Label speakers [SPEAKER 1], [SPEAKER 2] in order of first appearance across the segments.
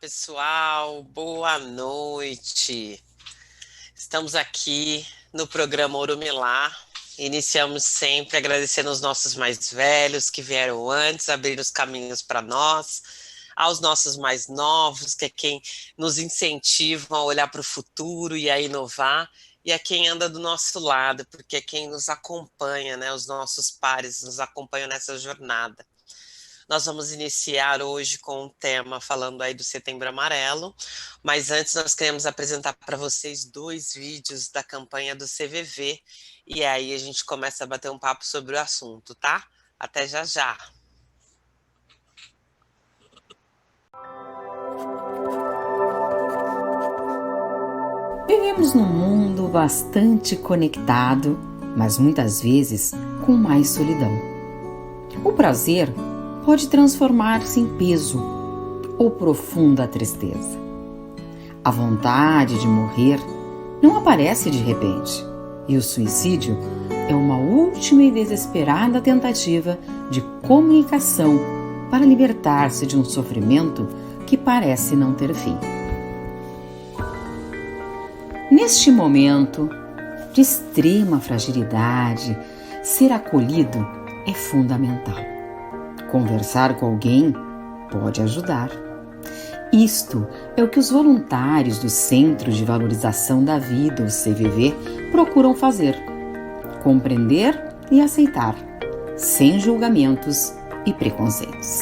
[SPEAKER 1] Pessoal, boa noite. Estamos aqui no programa Orumilá. Iniciamos sempre agradecendo os nossos mais velhos que vieram antes, abrir os caminhos para nós, aos nossos mais novos, que é quem nos incentiva a olhar para o futuro e a inovar, e a quem anda do nosso lado, porque é quem nos acompanha, né? Os nossos pares nos acompanham nessa jornada. Nós vamos iniciar hoje com um tema falando aí do Setembro Amarelo, mas antes nós queremos apresentar para vocês dois vídeos da campanha do CVV, e aí a gente começa a bater um papo sobre o assunto, tá? Até já já.
[SPEAKER 2] Vivemos num mundo bastante conectado, mas muitas vezes com mais solidão. O prazer pode transformar-se em peso ou profunda tristeza. A vontade de morrer não aparece de repente, e o suicídio é uma última e desesperada tentativa de comunicação para libertar-se de um sofrimento que parece não ter fim. Neste momento de extrema fragilidade, ser acolhido é fundamental. Conversar com alguém pode ajudar. Isto é o que os voluntários do Centro de Valorização da Vida, o CVV, procuram fazer: compreender e aceitar, sem julgamentos e preconceitos.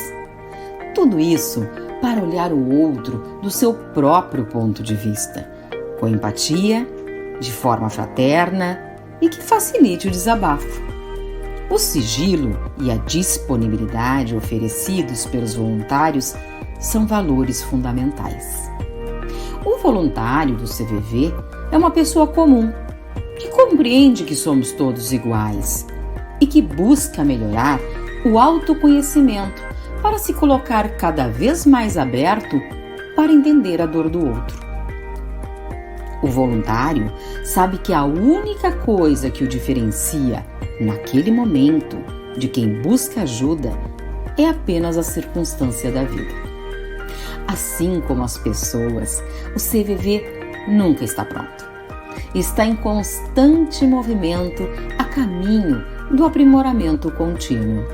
[SPEAKER 2] Tudo isso para olhar o outro do seu próprio ponto de vista, com empatia, de forma fraterna e que facilite o desabafo. O sigilo e a disponibilidade oferecidos pelos voluntários são valores fundamentais. O voluntário do CVV é uma pessoa comum, que compreende que somos todos iguais e que busca melhorar o autoconhecimento para se colocar cada vez mais aberto para entender a dor do outro. O voluntário sabe que a única coisa que o diferencia, naquele momento, de quem busca ajuda é apenas a circunstância da vida. Assim como as pessoas, o CVV nunca está pronto. Está em constante movimento a caminho do aprimoramento contínuo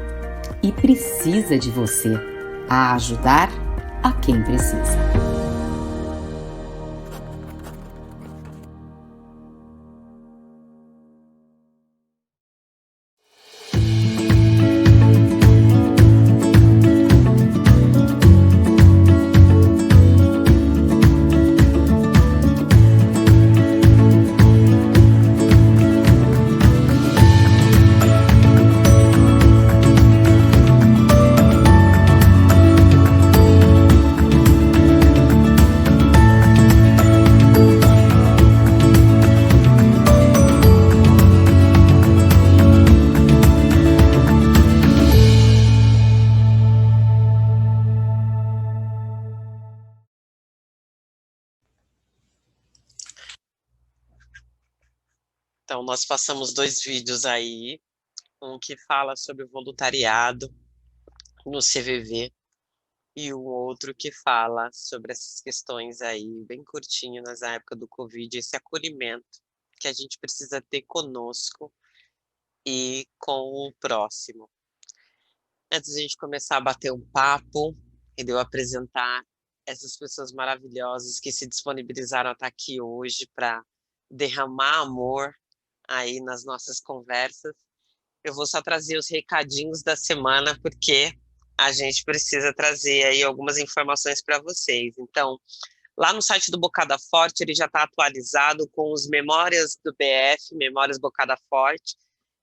[SPEAKER 2] e precisa de você a ajudar a quem precisa.
[SPEAKER 1] Então, nós passamos dois vídeos aí, um que fala sobre o voluntariado no CVV e um outro que fala sobre essas questões aí, bem curtinho, nessa época do Covid, esse acolhimento que a gente precisa ter conosco e com o próximo. Antes de a gente começar a bater um papo e de eu apresentar essas pessoas maravilhosas que se disponibilizaram a estar aqui hoje para derramar amor aí nas nossas conversas, eu vou só trazer os recadinhos da semana, porque a gente precisa trazer aí algumas informações para vocês. Então, lá no site do Bocada Forte, ele já está atualizado com os Memórias do BF, Memórias Bocada Forte.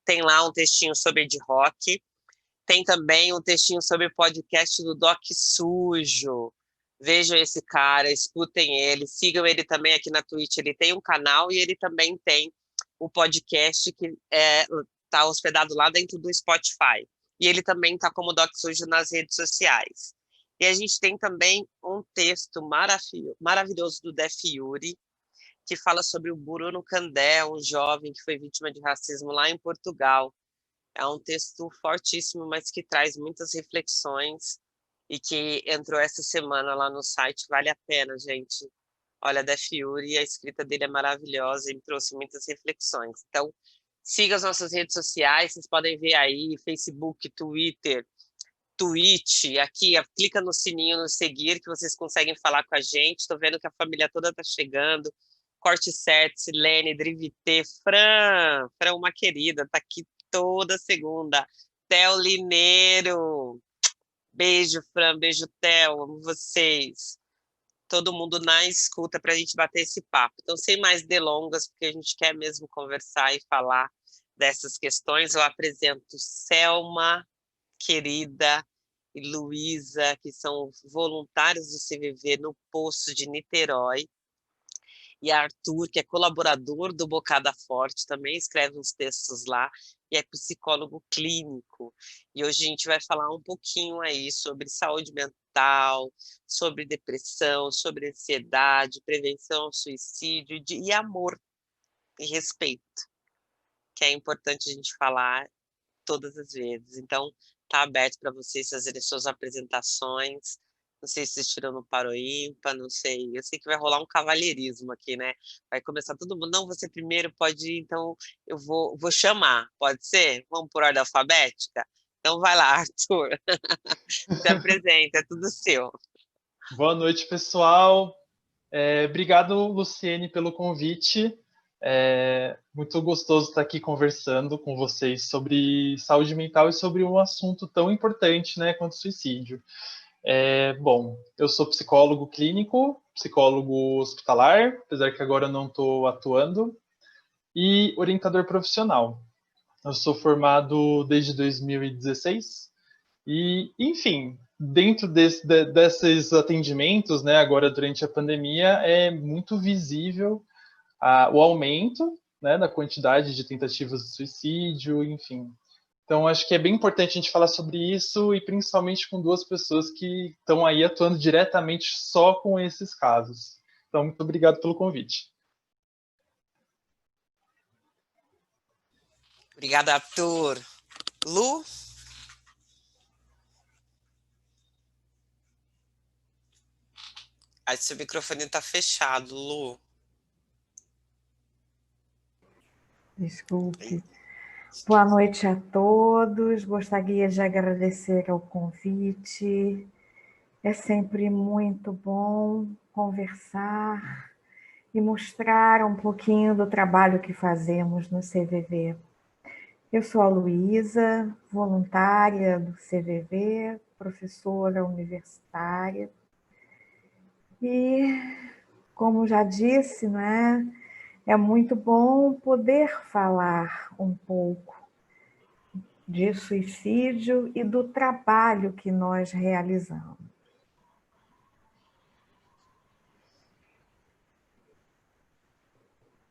[SPEAKER 1] Tem lá um textinho sobre Ed Rock. Tem também um textinho sobre o podcast do Doc Sujo. Vejam esse cara, escutem ele, sigam ele também aqui na Twitch. Ele tem um canal e ele também tem o podcast que está hospedado lá dentro do Spotify. E ele também está como Doc Sujo nas redes sociais. E a gente tem também um texto maravilhoso do Def Yuri, que fala sobre o Bruno Candé, um jovem que foi vítima de racismo lá em Portugal. É um texto fortíssimo, mas que traz muitas reflexões e que entrou essa semana lá no site. Vale a pena, gente. Olha, da Fiore, a escrita dele é maravilhosa e me trouxe muitas reflexões. Então, siga as nossas redes sociais, vocês podem ver aí, Facebook, Twitter, Twitch, aqui, clica no sininho no seguir, que vocês conseguem falar com a gente. Estou vendo que a família toda está chegando. Corte certo, Silene, Drivité, Fran, uma querida, tá aqui toda segunda. Theo Lineiro, beijo, Fran, beijo, Theo, amo vocês. Todo mundo na escuta para a gente bater esse papo. Então, sem mais delongas, porque a gente quer mesmo conversar e falar dessas questões, eu apresento Selma, querida, e Luísa, que são voluntários do CVV no Poço de Niterói, e Arthur, que é colaborador do Bocada Forte, também escreve uns textos lá, e é psicólogo clínico. E hoje a gente vai falar um pouquinho aí sobre saúde mental, sobre depressão, sobre ansiedade, prevenção ao suicídio e amor e respeito, que é importante a gente falar todas as vezes. Então, tá aberto para vocês fazerem suas apresentações. Não sei se vocês tiram no paro ímpar, não sei. Eu sei que vai rolar um cavalheirismo aqui, né? Vai começar todo mundo. Não, você primeiro pode ir, então eu vou chamar. Pode ser? Vamos por ordem alfabética? Então vai lá, Arthur. Se apresenta, é tudo seu.
[SPEAKER 3] Boa noite, pessoal. Obrigado, Luciene, pelo convite. Muito gostoso estar aqui conversando com vocês sobre saúde mental e sobre um assunto tão importante, né, quanto suicídio. Bom, eu sou psicólogo clínico, psicólogo hospitalar, apesar que agora não estou atuando, e orientador profissional. Eu sou formado desde 2016 e, enfim, dentro desses atendimentos, né, agora durante a pandemia, é muito visível o aumento, né, da quantidade de tentativas de suicídio, enfim. Então, acho que é bem importante a gente falar sobre isso e principalmente com duas pessoas que estão aí atuando diretamente só com esses casos. Então, muito obrigado pelo convite.
[SPEAKER 1] Obrigada, Arthur. Lu? Aí seu microfone está fechado, Lu.
[SPEAKER 4] Desculpe. Boa noite a todos. Gostaria de agradecer ao convite. É sempre muito bom conversar e mostrar um pouquinho do trabalho que fazemos no CVV. Eu sou a Luísa, voluntária do CVV, professora universitária. E, como já disse, não é? É muito bom poder falar um pouco de suicídio e do trabalho que nós realizamos.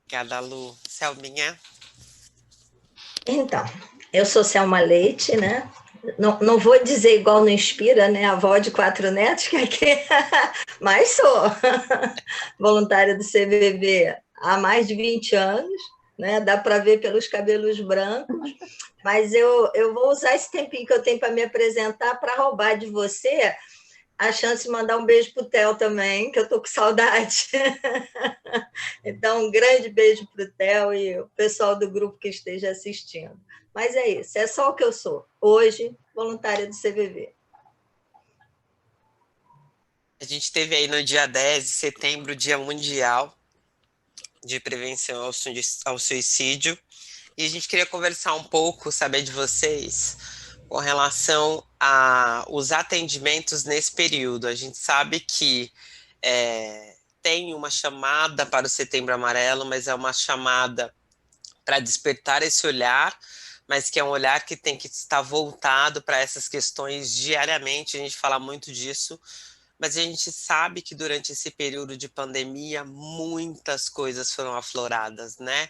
[SPEAKER 1] Obrigada, Lu. Selminha?
[SPEAKER 5] Então, eu sou Selma Leite, né? Não vou dizer igual no Inspira, né? Avó de 4 netos, que aqui, mas sou voluntária do CVV há mais de 20 anos, né? Dá para ver pelos cabelos brancos, mas eu vou usar esse tempinho que eu tenho para me apresentar para roubar de você a chance de mandar um beijo para o Theo também, que eu estou com saudade. Então, um grande beijo para o Theo e o pessoal do grupo que esteja assistindo. Mas é isso, é só o que eu sou. Hoje, voluntária do CVV.
[SPEAKER 1] A gente teve aí no dia 10 de setembro o Dia Mundial de Prevenção ao Suicídio. E a gente queria conversar um pouco, saber de vocês, com relação aos atendimentos nesse período. A gente sabe que tem uma chamada para o Setembro Amarelo, mas é uma chamada para despertar esse olhar, mas que é um olhar que tem que estar voltado para essas questões diariamente. A gente fala muito disso, mas a gente sabe que durante esse período de pandemia muitas coisas foram afloradas, né?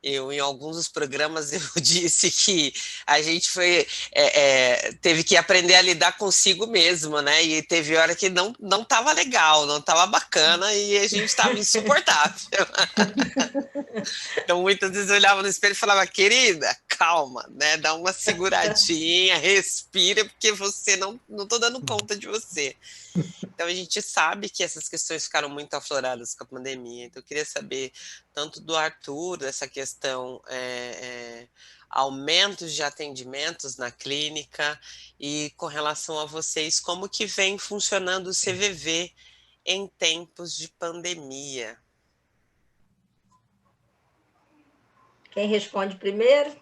[SPEAKER 1] Em alguns dos programas, eu disse que a gente teve que aprender a lidar consigo mesmo, né? E teve hora que não estava legal, não estava bacana e a gente estava insuportável. Então, muitas vezes eu olhava no espelho e falava, querida, calma, né? Dá uma seguradinha, respira, porque você não estou dando conta de você. Então, a gente sabe que essas questões ficaram muito afloradas com a pandemia. Então, eu queria saber, tanto do Arthur, dessa questão, aumentos de atendimentos na clínica, e com relação a vocês, como que vem funcionando o CVV em tempos de pandemia?
[SPEAKER 5] Quem responde primeiro?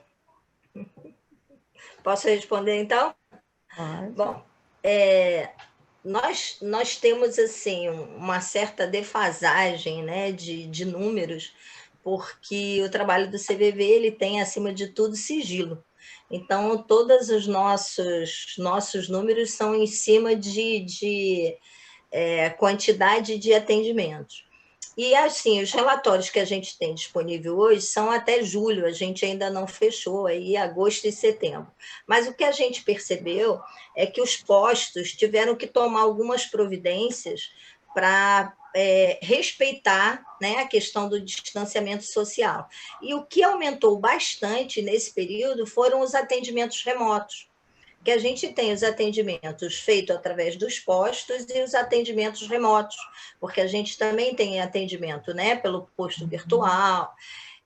[SPEAKER 5] Posso responder, então?
[SPEAKER 4] Pode.
[SPEAKER 5] Bom, nós temos assim uma certa defasagem, né, de números, porque o trabalho do CVV ele tem, acima de tudo, sigilo. Então, todos os nossos números são em cima de quantidade de atendimentos. E, assim, os relatórios que a gente tem disponível hoje são até julho, a gente ainda não fechou, aí agosto e setembro. Mas o que a gente percebeu é que os postos tiveram que tomar algumas providências para respeitar, né, a questão do distanciamento social. E o que aumentou bastante nesse período foram os atendimentos remotos, que a gente tem os atendimentos feitos através dos postos e os atendimentos remotos, porque a gente também tem atendimento, né, pelo posto virtual.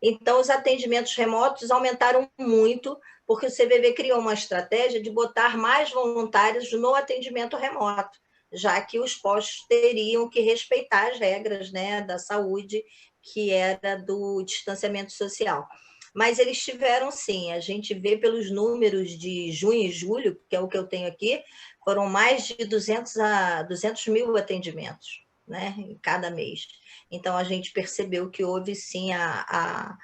[SPEAKER 5] Então, os atendimentos remotos aumentaram muito, porque o CVV criou uma estratégia de botar mais voluntários no atendimento remoto, já que os postos teriam que respeitar as regras, né, da saúde, que era do distanciamento social. Mas eles tiveram, sim, a gente vê pelos números de junho e julho, que é o que eu tenho aqui, foram mais de 200 mil atendimentos, né, em cada mês. Então, a gente percebeu que houve, sim, a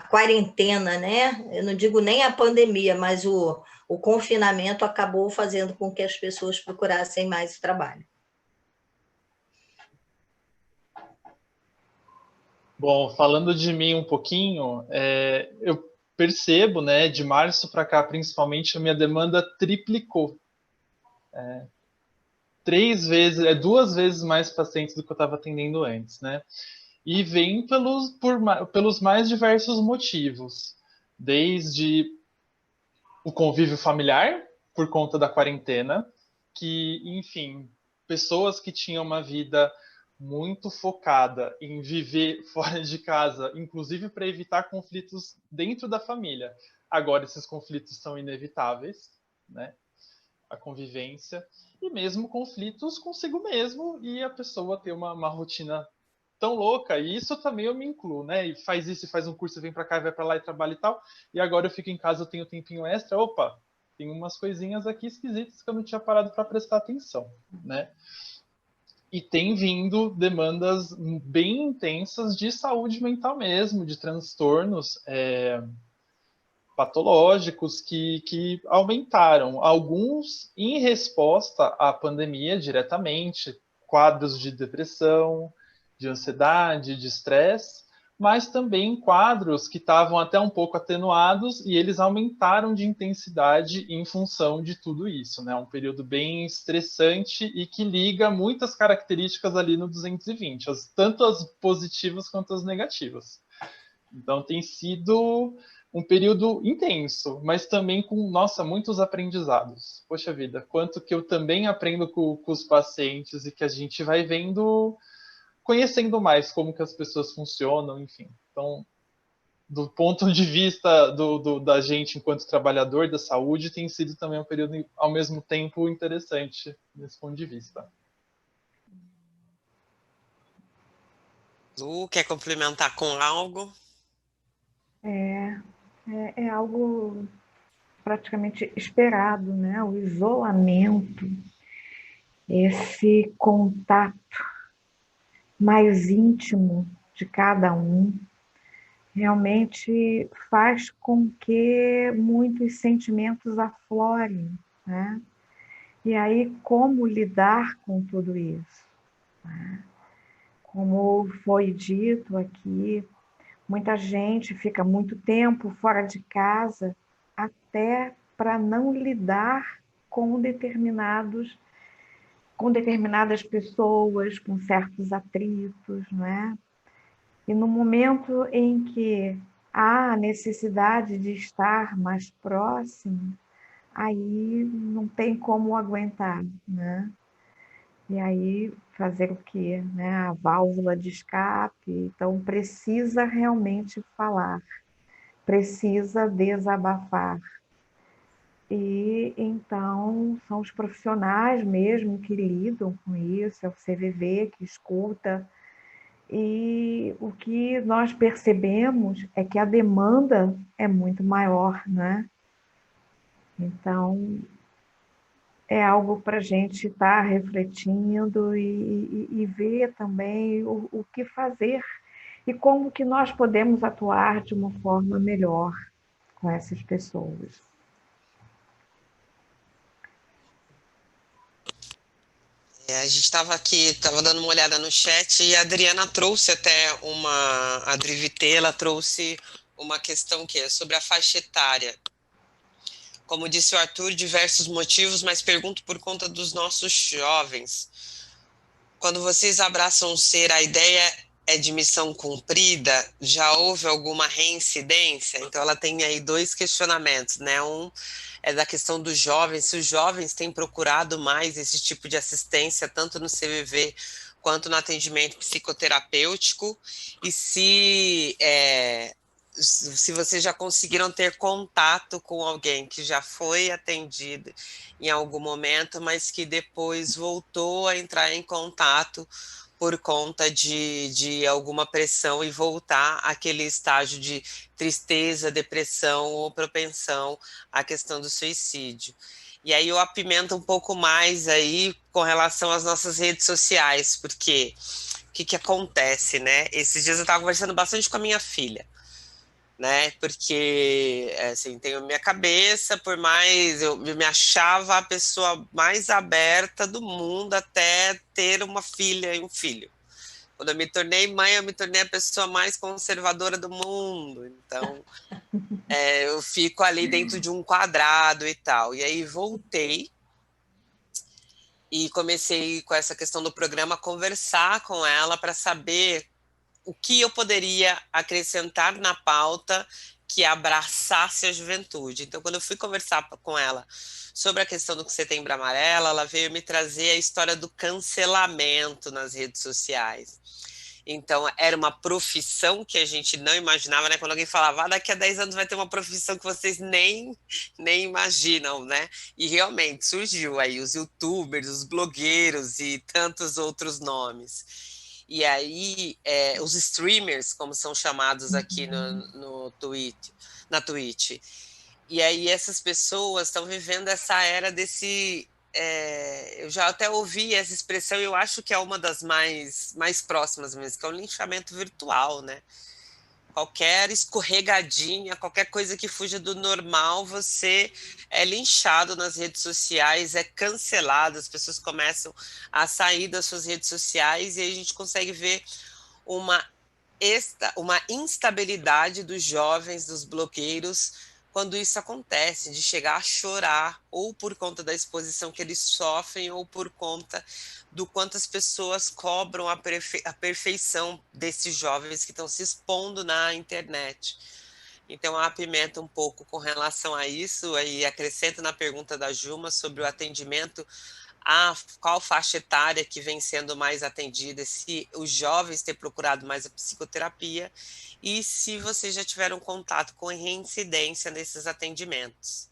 [SPEAKER 5] quarentena, né? Eu não digo nem a pandemia, mas o confinamento acabou fazendo com que as pessoas procurassem mais o trabalho.
[SPEAKER 3] Bom, falando de mim um pouquinho, eu percebo, né, de março para cá, principalmente, a minha demanda triplicou. 2 vezes mais pacientes do que eu estava atendendo antes, né? E vem pelos mais diversos motivos, desde o convívio familiar, por conta da quarentena, que, enfim, pessoas que tinham uma vida muito focada em viver fora de casa, inclusive para evitar conflitos dentro da família. Agora esses conflitos são inevitáveis, né? A convivência, e mesmo conflitos consigo mesmo, e a pessoa ter uma rotina tão louca, e isso também eu me incluo, né? E faz isso, faz um curso, vem para cá, vai para lá e trabalha e tal, e agora eu fico em casa, eu tenho um tempinho extra, opa, tem umas coisinhas aqui esquisitas que eu não tinha parado para prestar atenção, né? E tem vindo demandas bem intensas de saúde mental mesmo, de transtornos patológicos que aumentaram, alguns em resposta à pandemia diretamente, quadros de depressão, de ansiedade, de estresse, mas também quadros que estavam até um pouco atenuados e eles aumentaram de intensidade em função de tudo isso, né? Um período bem estressante e que liga muitas características ali no 220, tanto as positivas quanto as negativas. Então tem sido um período intenso, mas também com, nossa, muitos aprendizados. Poxa vida, quanto que eu também aprendo com os pacientes e que a gente vai vendo, conhecendo mais como que as pessoas funcionam, enfim. Então, do ponto de vista da gente enquanto trabalhador da saúde, tem sido também um período, ao mesmo tempo, interessante nesse ponto de vista.
[SPEAKER 1] Lu, quer complementar com algo?
[SPEAKER 4] É algo praticamente esperado, né? O isolamento, esse contato mais íntimo de cada um, realmente faz com que muitos sentimentos aflorem, né? E aí, como lidar com tudo isso? Né? Como foi dito aqui, Muita gente fica muito tempo fora de casa até para não lidar com determinadas pessoas, com certos atritos, não é? E no momento em que há necessidade de estar mais próximo, aí não tem como aguentar, né? E aí fazer o quê? Né? A válvula de escape, então precisa realmente falar, precisa desabafar. E então são os profissionais mesmo que lidam com isso, é o CVV que escuta. E o que nós percebemos é que a demanda é muito maior, né? Então, é algo para a gente estar refletindo e ver também o que fazer e como que nós podemos atuar de uma forma melhor com essas pessoas.
[SPEAKER 1] A gente estava aqui, estava dando uma olhada no chat e a Adriana trouxe até a Adri Vitê, ela trouxe uma questão que é sobre a faixa etária. Como disse o Arthur, diversos motivos, mas pergunto por conta dos nossos jovens. Quando vocês abraçam o ser, a ideia é de missão cumprida? Já houve alguma reincidência? Então ela tem aí dois questionamentos, né? Um é da questão dos jovens, se os jovens têm procurado mais esse tipo de assistência, tanto no CVV quanto no atendimento psicoterapêutico, e se vocês já conseguiram ter contato com alguém que já foi atendido em algum momento, mas que depois voltou a entrar em contato por conta de alguma pressão e voltar àquele estágio de tristeza, depressão ou propensão à questão do suicídio. E aí eu apimento um pouco mais aí com relação às nossas redes sociais, porque o que acontece, né? Esses dias eu estava conversando bastante com a minha filha, né? Porque, assim, tenho minha cabeça, por mais eu me achava a pessoa mais aberta do mundo até ter uma filha e um filho. Quando eu me tornei mãe, eu me tornei a pessoa mais conservadora do mundo. Então, eu fico ali dentro de um quadrado e tal. E aí voltei e comecei com essa questão do programa a conversar com ela para saber o que eu poderia acrescentar na pauta que abraçasse a juventude. Então, quando eu fui conversar com ela sobre a questão do Setembro Amarelo, ela veio me trazer a história do cancelamento nas redes sociais. Então, era uma profissão que a gente não imaginava, né? Quando alguém falava, daqui a 10 anos vai ter uma profissão que vocês nem imaginam, né? E realmente surgiu aí os youtubers, os blogueiros e tantos outros nomes. E aí, os streamers, como são chamados aqui no Twitch, na Twitch. E aí essas pessoas estão vivendo essa era desse... eu já até ouvi essa expressão e eu acho que é uma das mais próximas mesmo, que é o linchamento virtual, né? Qualquer escorregadinha, qualquer coisa que fuja do normal, você é linchado nas redes sociais, é cancelado, as pessoas começam a sair das suas redes sociais e aí a gente consegue ver uma instabilidade dos jovens, dos blogueiros, quando isso acontece, de chegar a chorar, ou por conta da exposição que eles sofrem, ou por conta do quanto as pessoas cobram a perfeição desses jovens que estão se expondo na internet. Então, eu apimento um pouco com relação a isso, e acrescento na pergunta da Juma sobre o atendimento, qual faixa etária que vem sendo mais atendida, se os jovens têm procurado mais a psicoterapia e se vocês já tiveram contato com reincidência nesses atendimentos.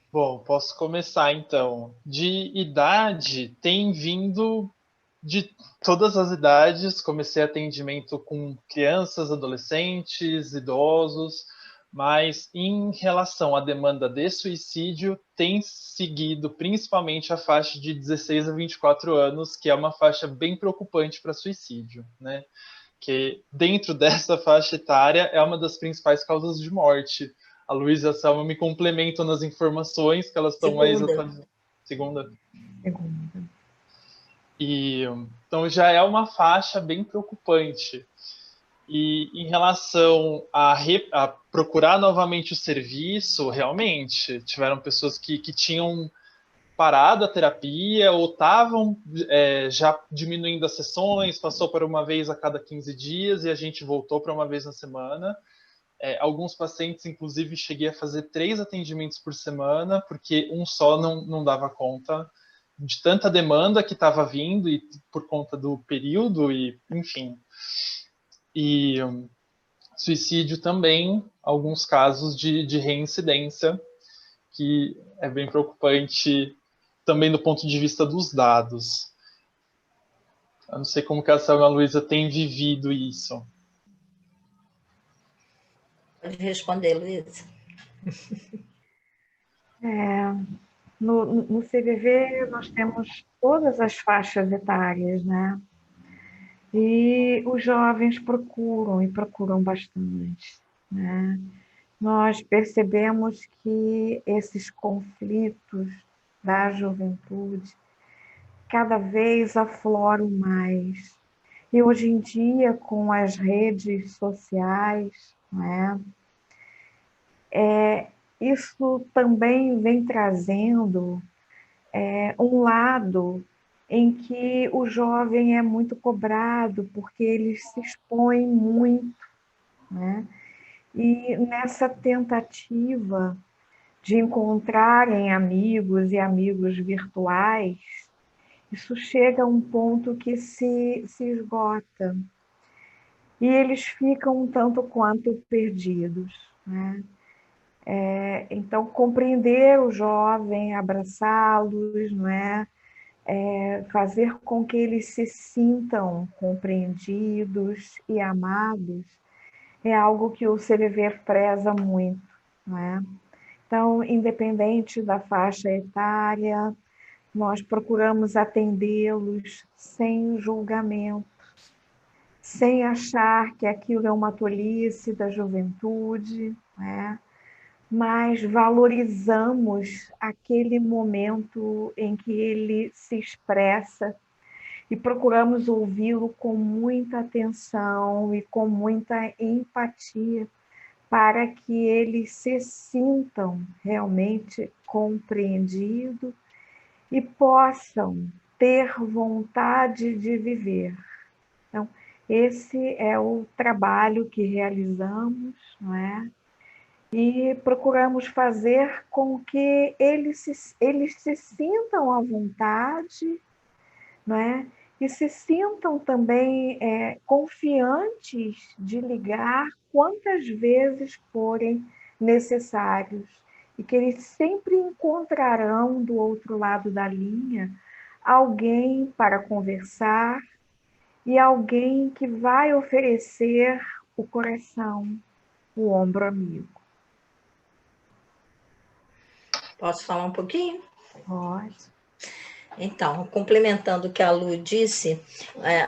[SPEAKER 3] Bom, posso começar então. De idade, tem vindo de todas as idades. Comecei atendimento com crianças, adolescentes, idosos, mas em relação à demanda de suicídio, tem seguido principalmente a faixa de 16 a 24 anos, que é uma faixa bem preocupante para suicídio, né? Que dentro dessa faixa etária é uma das principais causas de morte. A Luísa e a Selma me complementam nas informações que elas estão mais atualizadas. Segunda. E então já é uma faixa bem preocupante. E em relação a procurar novamente o serviço, realmente, tiveram pessoas que tinham parado a terapia ou estavam já diminuindo as sessões, passou para uma vez a cada 15 dias e a gente voltou para uma vez na semana. Alguns pacientes, inclusive, cheguei a fazer 3 atendimentos por semana, porque um só não dava conta de tanta demanda que estava vindo e por conta do período, e enfim. E suicídio também, alguns casos de reincidência, que é bem preocupante também do ponto de vista dos dados. Eu não sei como que a Selma Luísa tem vivido isso.
[SPEAKER 5] Pode responder, Luísa.
[SPEAKER 4] No CVV nós temos todas as faixas etárias, né? E os jovens procuram e procuram bastante, né? Nós percebemos que esses conflitos da juventude cada vez afloram mais. E hoje em dia, com as redes sociais, né, isso também vem trazendo um lado em que o jovem é muito cobrado, porque ele se expõe muito, né? E nessa tentativa de encontrarem amigos e amigos virtuais, isso chega a um ponto que se esgota. E eles ficam um tanto quanto perdidos, né? Então, compreender o jovem, abraçá-los, não é? Fazer com que eles se sintam compreendidos e amados é algo que o CVV preza muito, não é? Então, independente da faixa etária, nós procuramos atendê-los sem julgamento, sem achar que aquilo é uma tolice da juventude, né? Mas valorizamos aquele momento em que ele se expressa e procuramos ouvi-lo com muita atenção e com muita empatia para que eles se sintam realmente compreendidos e possam ter vontade de viver. Então, esse é o trabalho que realizamos, não é? E procuramos fazer com que eles se sintam à vontade, não é? E se sintam também confiantes de ligar quantas vezes forem necessários e que eles sempre encontrarão do outro lado da linha alguém para conversar e alguém que vai oferecer o coração, o ombro amigo.
[SPEAKER 5] Posso falar um pouquinho?
[SPEAKER 4] Pode.
[SPEAKER 5] Então, complementando o que a Lu disse,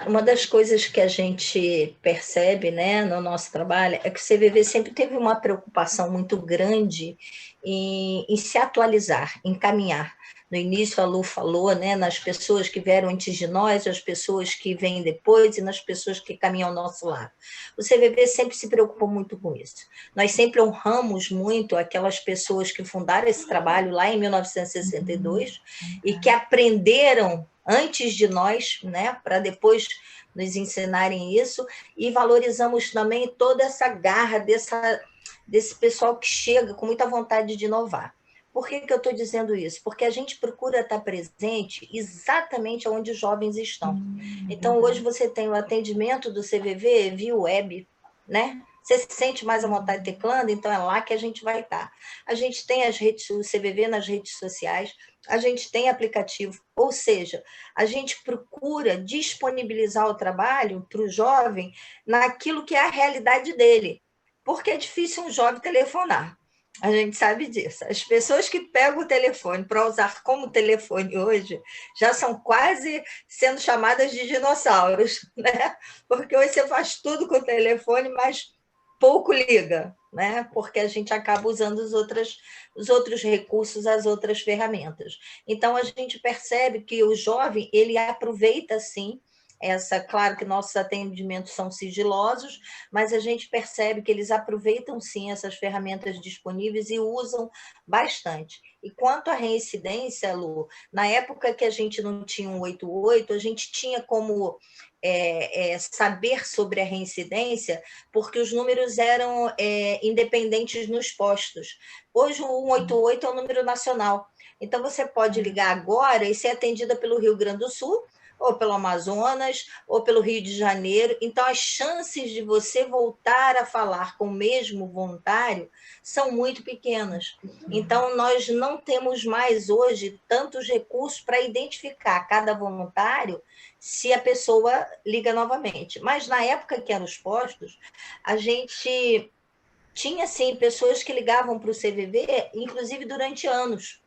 [SPEAKER 5] uma das coisas que a gente percebe, né, no nosso trabalho é que o CVV sempre teve uma preocupação muito grande em se atualizar, em caminhar. No início, a Lu falou, né, nas pessoas que vieram antes de nós, as pessoas que vêm depois e nas pessoas que caminham ao nosso lado. O CVV sempre se preocupou muito com isso. Nós sempre honramos muito aquelas pessoas que fundaram esse trabalho lá em 1962 e que aprenderam antes de nós, né, para depois nos ensinarem isso, e valorizamos também toda essa garra desse pessoal que chega com muita vontade de inovar. Por que eu estou dizendo isso? Porque a gente procura estar presente exatamente onde os jovens estão. Então, hoje você tem o atendimento do CVV via web, né? Você se sente mais à vontade teclando, então é lá que a gente vai estar. A gente tem o CVV nas redes sociais, a gente tem aplicativo, ou seja, a gente procura disponibilizar o trabalho para o jovem naquilo que é a realidade dele, porque é difícil um jovem telefonar. A gente sabe disso. As pessoas que pegam o telefone para usar como telefone hoje já são quase sendo chamadas de dinossauros, né? Porque hoje você faz tudo com o telefone, mas pouco liga, né? Porque a gente acaba usando os outros recursos, as outras ferramentas. Então, a gente percebe que o jovem, ele aproveita, sim, Claro que nossos atendimentos são sigilosos, mas a gente percebe que eles aproveitam sim essas ferramentas disponíveis e usam bastante. E quanto à reincidência, Lu, na época que a gente não tinha um 88, a gente tinha como saber sobre a reincidência, porque os números eram independentes nos postos. Hoje o 188 é um número nacional. Então, você pode ligar agora e ser atendida pelo Rio Grande do Sul, ou pelo Amazonas, ou pelo Rio de Janeiro. Então, as chances de você voltar a falar com o mesmo voluntário são muito pequenas. Então, nós não temos mais hoje tantos recursos para identificar cada voluntário se a pessoa liga novamente. Mas, na época que eram os postos, a gente tinha, sim, pessoas que ligavam para o CVV, inclusive durante anos.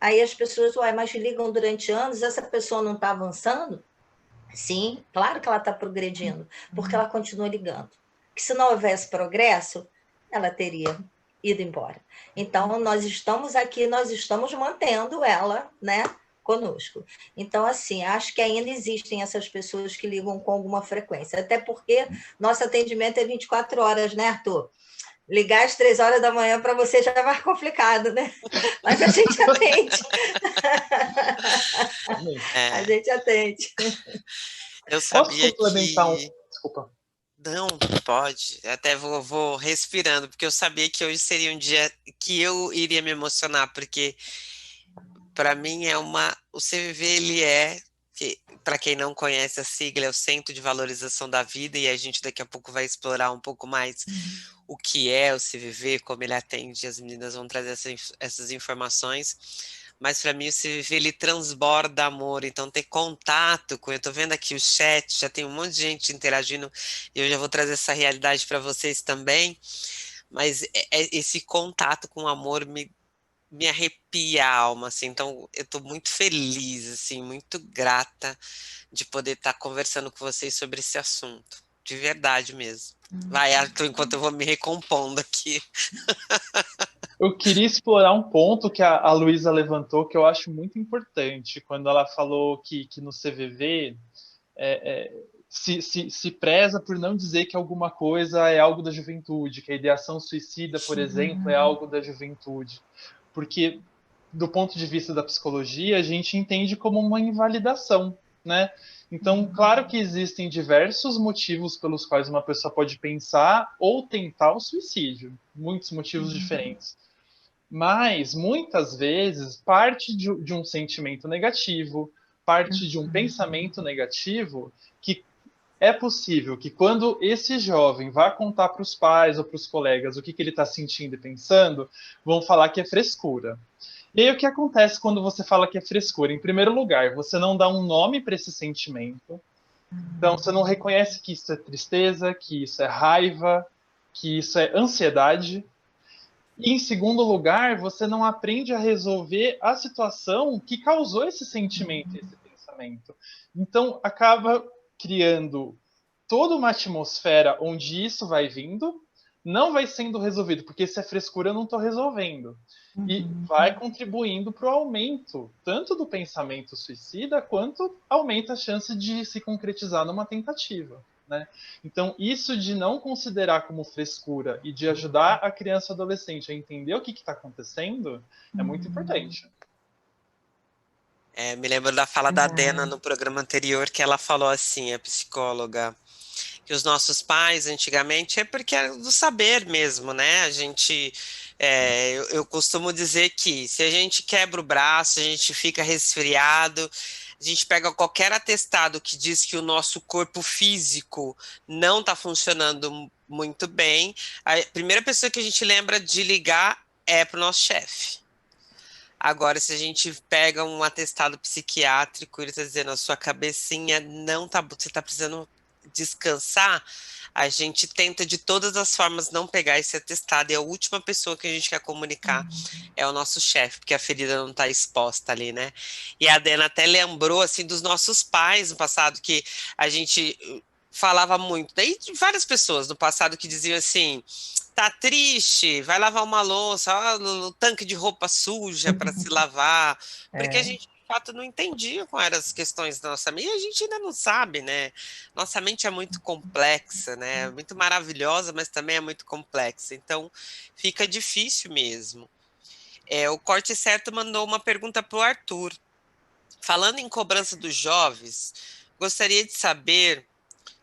[SPEAKER 5] Aí as pessoas, mas ligam durante anos, essa pessoa não está avançando? Sim, claro que ela está progredindo, porque ela continua ligando. Que se não houvesse progresso, ela teria ido embora. Então, nós estamos aqui, nós estamos mantendo ela, né, conosco. Então, assim, acho que ainda existem essas pessoas que ligam com alguma frequência, até porque nosso atendimento é 24 horas, né, Arthur? Ligar às 3 horas da manhã para você já é mais complicado, né? Mas a gente atende. A gente atende.
[SPEAKER 1] Eu sabia
[SPEAKER 3] Posso complementar
[SPEAKER 1] que...
[SPEAKER 3] Desculpa.
[SPEAKER 1] Não, pode. Até vou respirando, porque eu sabia que hoje seria um dia que eu iria me emocionar, porque para mim o CVV, ele para quem não conhece a sigla, é o Centro de Valorização da Vida, e a gente daqui a pouco vai explorar um pouco mais o que é o CVV, como ele atende, as meninas vão trazer essas informações. Mas para mim o CVV, ele transborda amor, então ter contato com... Eu estou vendo aqui o chat, já tem um monte de gente interagindo, e eu já vou trazer essa realidade para vocês também, mas esse contato com o amor me arrepia a alma, assim, então eu estou muito feliz, assim, muito grata de poder estar conversando com vocês sobre esse assunto, de verdade mesmo. Vai, Arthur, enquanto eu vou me recompondo aqui.
[SPEAKER 3] Eu queria explorar um ponto que a Luísa levantou, que eu acho muito importante, quando ela falou que no CVV se preza por não dizer que alguma coisa é algo da juventude, que a ideação suicida, por exemplo, é algo da juventude. Porque, do ponto de vista da psicologia, a gente entende como uma invalidação, né? Então, claro que existem diversos motivos pelos quais uma pessoa pode pensar ou tentar o suicídio, muitos motivos diferentes. Mas, muitas vezes, parte de um sentimento negativo, parte de um pensamento negativo, que é possível que quando esse jovem vá contar para os pais ou para os colegas o que ele está sentindo e pensando, vão falar que é frescura. E aí o que acontece quando você fala que é frescura? Em primeiro lugar, você não dá um nome para esse sentimento. Então, você não reconhece que isso é tristeza, que isso é raiva, que isso é ansiedade. E, em segundo lugar, você não aprende a resolver a situação que causou esse sentimento, esse pensamento. Então, acaba criando toda uma atmosfera onde isso vai vindo, não vai sendo resolvido, porque se é frescura, eu não estou resolvendo. E vai contribuindo para o aumento, tanto do pensamento suicida, quanto aumenta a chance de se concretizar numa tentativa. Né? Então, isso de não considerar como frescura e de ajudar a criança e adolescente a entender o que está acontecendo é muito importante.
[SPEAKER 1] Me lembro da fala da Dena no programa anterior, que ela falou assim, a psicóloga, que os nossos pais antigamente é porque era do saber mesmo, né? A gente, eu costumo dizer que se a gente quebra o braço, a gente fica resfriado, a gente pega qualquer atestado que diz que o nosso corpo físico não está funcionando muito bem, a primeira pessoa que a gente lembra de ligar é para o nosso chefe. Agora, se a gente pega um atestado psiquiátrico, ele está dizendo a sua cabecinha não tá, você está precisando descansar, a gente tenta de todas as formas não pegar esse atestado, e a última pessoa que a gente quer comunicar é o nosso chefe, porque a ferida não está exposta ali, né? E a Dena até lembrou, assim, dos nossos pais no passado, que a gente falava muito, daí várias pessoas no passado que diziam assim, tá triste, vai lavar uma louça, ó, no tanque de roupa suja para se lavar, porque a gente fato não entendiam quais eram as questões da nossa mente, e a gente ainda não sabe, né? Nossa mente é muito complexa, né? Muito maravilhosa, mas também é muito complexa. Então, fica difícil mesmo. O Corte Certo mandou uma pergunta para o Arthur. Falando em cobrança dos jovens, gostaria de saber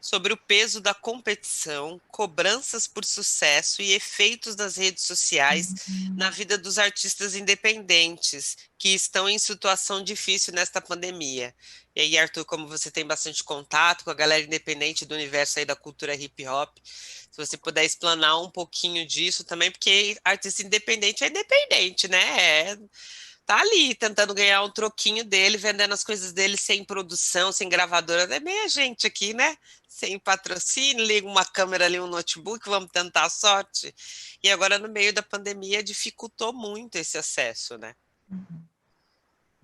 [SPEAKER 1] sobre o peso da competição, cobranças por sucesso e efeitos das redes sociais na vida dos artistas independentes que estão em situação difícil nesta pandemia. E aí, Arthur, como você tem bastante contato com a galera independente do universo aí da cultura hip hop, se você puder explanar um pouquinho disso também, porque artista independente é independente, né? Tá ali tentando ganhar um troquinho dele, vendendo as coisas dele sem produção, sem gravadora. É meio a gente aqui, né? Sem patrocínio, liga uma câmera ali, um notebook, vamos tentar a sorte. E agora, no meio da pandemia, dificultou muito esse acesso, né?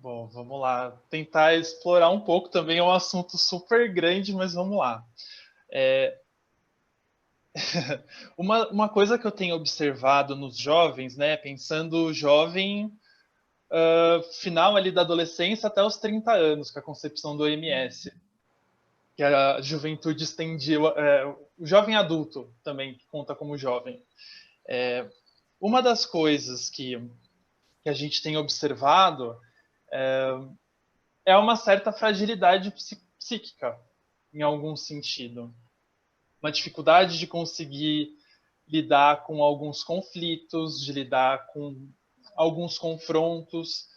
[SPEAKER 3] Bom, vamos lá. Tentar explorar um pouco também, é um assunto super grande, mas vamos lá. Uma coisa que eu tenho observado nos jovens, né, pensando jovem, final ali da adolescência até os 30 anos, com a concepção do OMS, que a juventude estendia, o jovem adulto também, que conta como jovem. Uma das coisas que a gente tem observado é uma certa fragilidade psíquica, em algum sentido. Uma dificuldade de conseguir lidar com alguns conflitos, de lidar com alguns confrontos.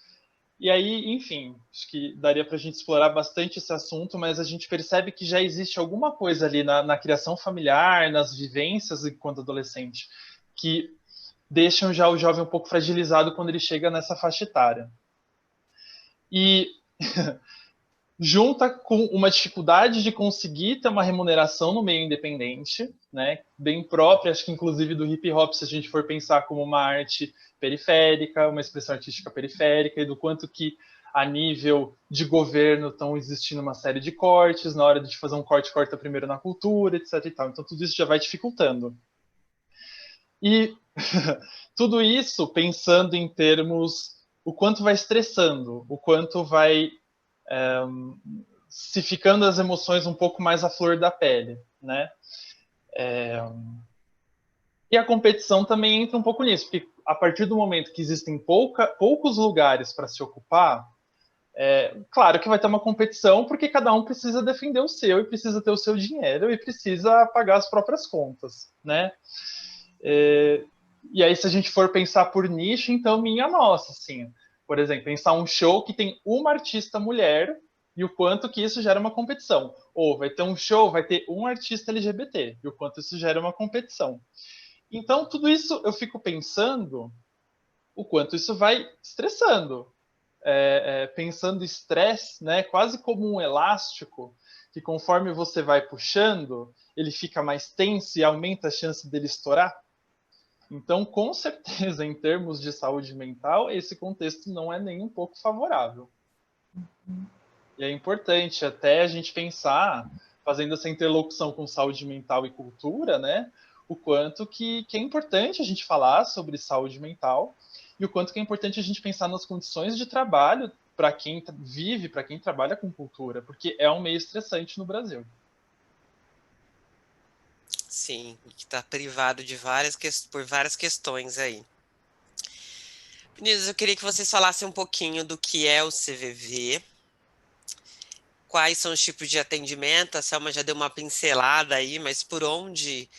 [SPEAKER 3] E aí, enfim, acho que daria para a gente explorar bastante esse assunto, mas a gente percebe que já existe alguma coisa ali na criação familiar, nas vivências enquanto adolescente, que deixam já o jovem um pouco fragilizado quando ele chega nessa faixa etária. E junta com uma dificuldade de conseguir ter uma remuneração no meio independente, né, bem própria, acho que inclusive do hip hop, se a gente for pensar como uma arte periférica, uma expressão artística periférica, e do quanto que a nível de governo estão existindo uma série de cortes, na hora de fazer um corte, corta primeiro na cultura, etc. e tal. Então tudo isso já vai dificultando. E tudo isso pensando em termos o quanto vai estressando, o quanto vai se ficando as emoções um pouco mais à flor da pele, né? E a competição também entra um pouco nisso, porque a partir do momento que existem poucos lugares para se ocupar, claro que vai ter uma competição, porque cada um precisa defender o seu, e precisa ter o seu dinheiro, e precisa pagar as próprias contas, né? E aí, se a gente for pensar por nicho, então, minha nossa, assim, por exemplo, pensar um show que tem uma artista mulher e o quanto que isso gera uma competição. Ou vai ter um show, vai ter um artista LGBT e o quanto isso gera uma competição. Então, tudo isso eu fico pensando o quanto isso vai estressando. Pensando estresse, né, quase como um elástico, que conforme você vai puxando, ele fica mais tenso e aumenta a chance dele estourar. Então, com certeza, em termos de saúde mental, esse contexto não é nem um pouco favorável. E é importante até a gente pensar, fazendo essa interlocução com saúde mental e cultura, né, o quanto que é importante a gente falar sobre saúde mental e o quanto que é importante a gente pensar nas condições de trabalho para quem vive, para quem trabalha com cultura, porque é um meio estressante no Brasil.
[SPEAKER 1] Sim, que está privado de por várias questões aí. Meninos, eu queria que vocês falassem um pouquinho do que é o CVV, quais são os tipos de atendimento. A Selma já deu uma pincelada aí, mas por onde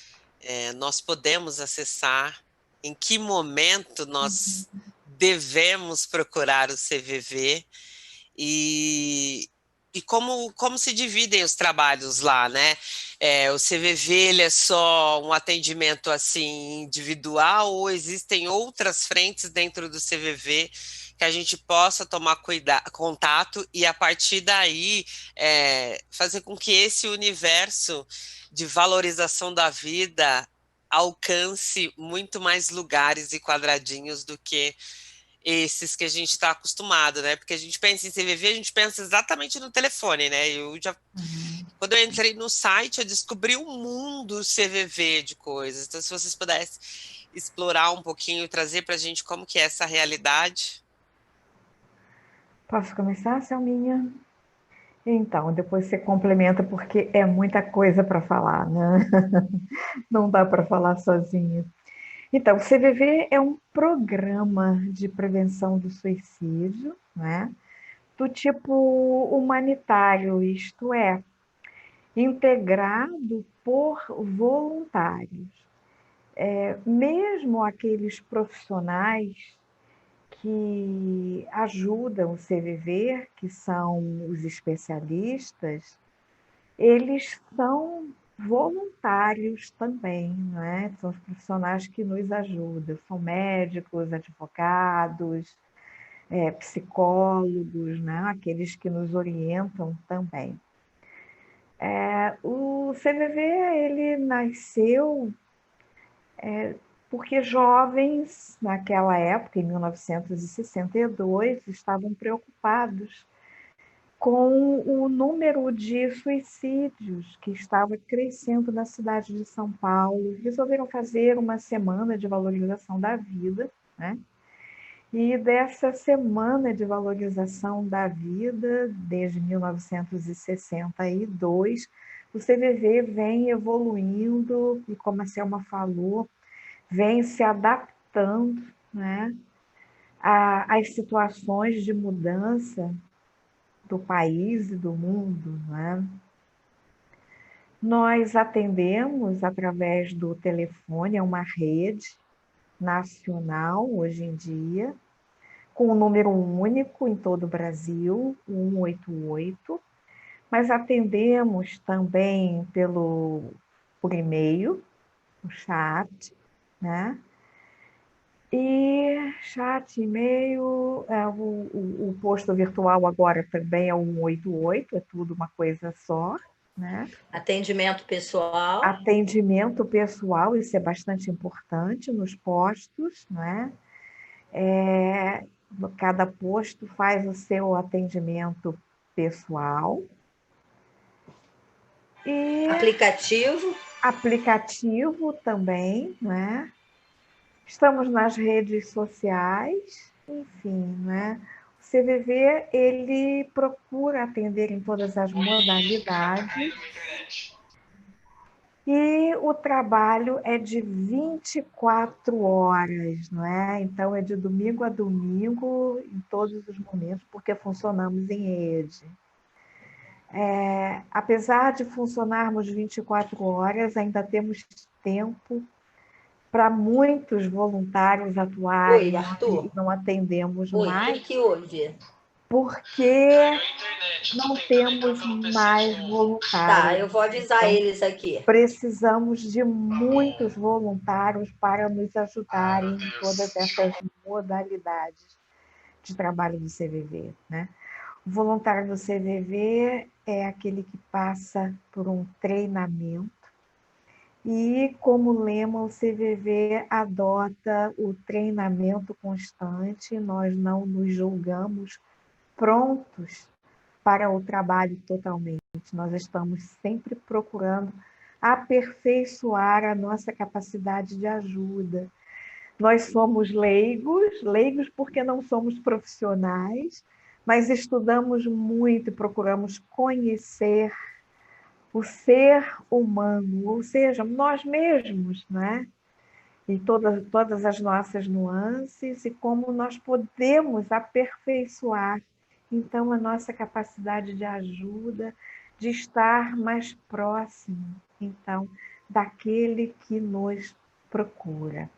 [SPEAKER 1] nós podemos acessar, em que momento nós devemos procurar o CVV e como se dividem os trabalhos lá, né? O CVV, ele é só um atendimento assim individual ou existem outras frentes dentro do CVV que a gente possa tomar contato e a partir daí fazer com que esse universo de valorização da vida alcance muito mais lugares e quadradinhos do que esses que a gente está acostumado, né? Porque a gente pensa em CVV, a gente pensa exatamente no telefone, né? Quando eu entrei no site, eu descobri um mundo CVV de coisas. Então, se vocês pudessem explorar um pouquinho e trazer para a gente como que é essa realidade.
[SPEAKER 4] Posso começar, Selminha? Então, depois você complementa, porque é muita coisa para falar, né? Não dá para falar sozinho. Então, o CVV é um programa de prevenção do suicídio, né? Do tipo humanitário, isto é, integrado por voluntários. Mesmo aqueles profissionais que ajudam o CVV, que são os especialistas, eles são voluntários também, não é? São os profissionais que nos ajudam, são médicos, advogados, psicólogos, né? Aqueles que nos orientam também. O CVV ele nasceu porque jovens, naquela época, em 1962, estavam preocupados com o número de suicídios que estava crescendo na cidade de São Paulo. Resolveram fazer uma semana de valorização da vida, né? E dessa semana de valorização da vida, desde 1962, o CVV vem evoluindo e, como a Selma falou, vem se adaptando, né, às situações de mudança do país e do mundo, né? Nós atendemos através do telefone, é uma rede nacional hoje em dia, com um número único em todo o Brasil, o 188, mas atendemos também por e-mail, o chat, né? E chat, e-mail, o posto virtual agora também é o 188, é tudo uma coisa só, né?
[SPEAKER 5] Atendimento pessoal.
[SPEAKER 4] Atendimento pessoal, isso é bastante importante nos postos, né? Cada posto faz o seu atendimento pessoal. E aplicativo também, né? Estamos nas redes sociais, enfim, né? O CVV, ele procura atender em todas as modalidades e o trabalho é de 24 horas, não é? Então, é de domingo a domingo, em todos os momentos, porque funcionamos em rede. Apesar de funcionarmos 24 horas, ainda temos tempo para muitos voluntários atuarem.
[SPEAKER 5] Oi, Arthur.
[SPEAKER 4] E não atendemos
[SPEAKER 5] Oi,
[SPEAKER 4] mais.
[SPEAKER 5] O que houve?
[SPEAKER 4] Porque não temos mais voluntários.
[SPEAKER 5] Tá, eu vou avisar
[SPEAKER 4] então,
[SPEAKER 5] eles aqui.
[SPEAKER 4] Precisamos de muitos voluntários para nos ajudarem em todas essas modalidades de trabalho do CVV, né? O voluntário do CVV é aquele que passa por um treinamento e, como lema, o CVV adota o treinamento constante, nós não nos julgamos prontos para o trabalho totalmente, nós estamos sempre procurando aperfeiçoar a nossa capacidade de ajuda. Nós somos leigos porque não somos profissionais, mas estudamos muito e procuramos conhecer o ser humano, ou seja, nós mesmos, né? E todas as nossas nuances e como nós podemos aperfeiçoar, então, a nossa capacidade de ajuda, de estar mais próximo, então, daquele que nos procura.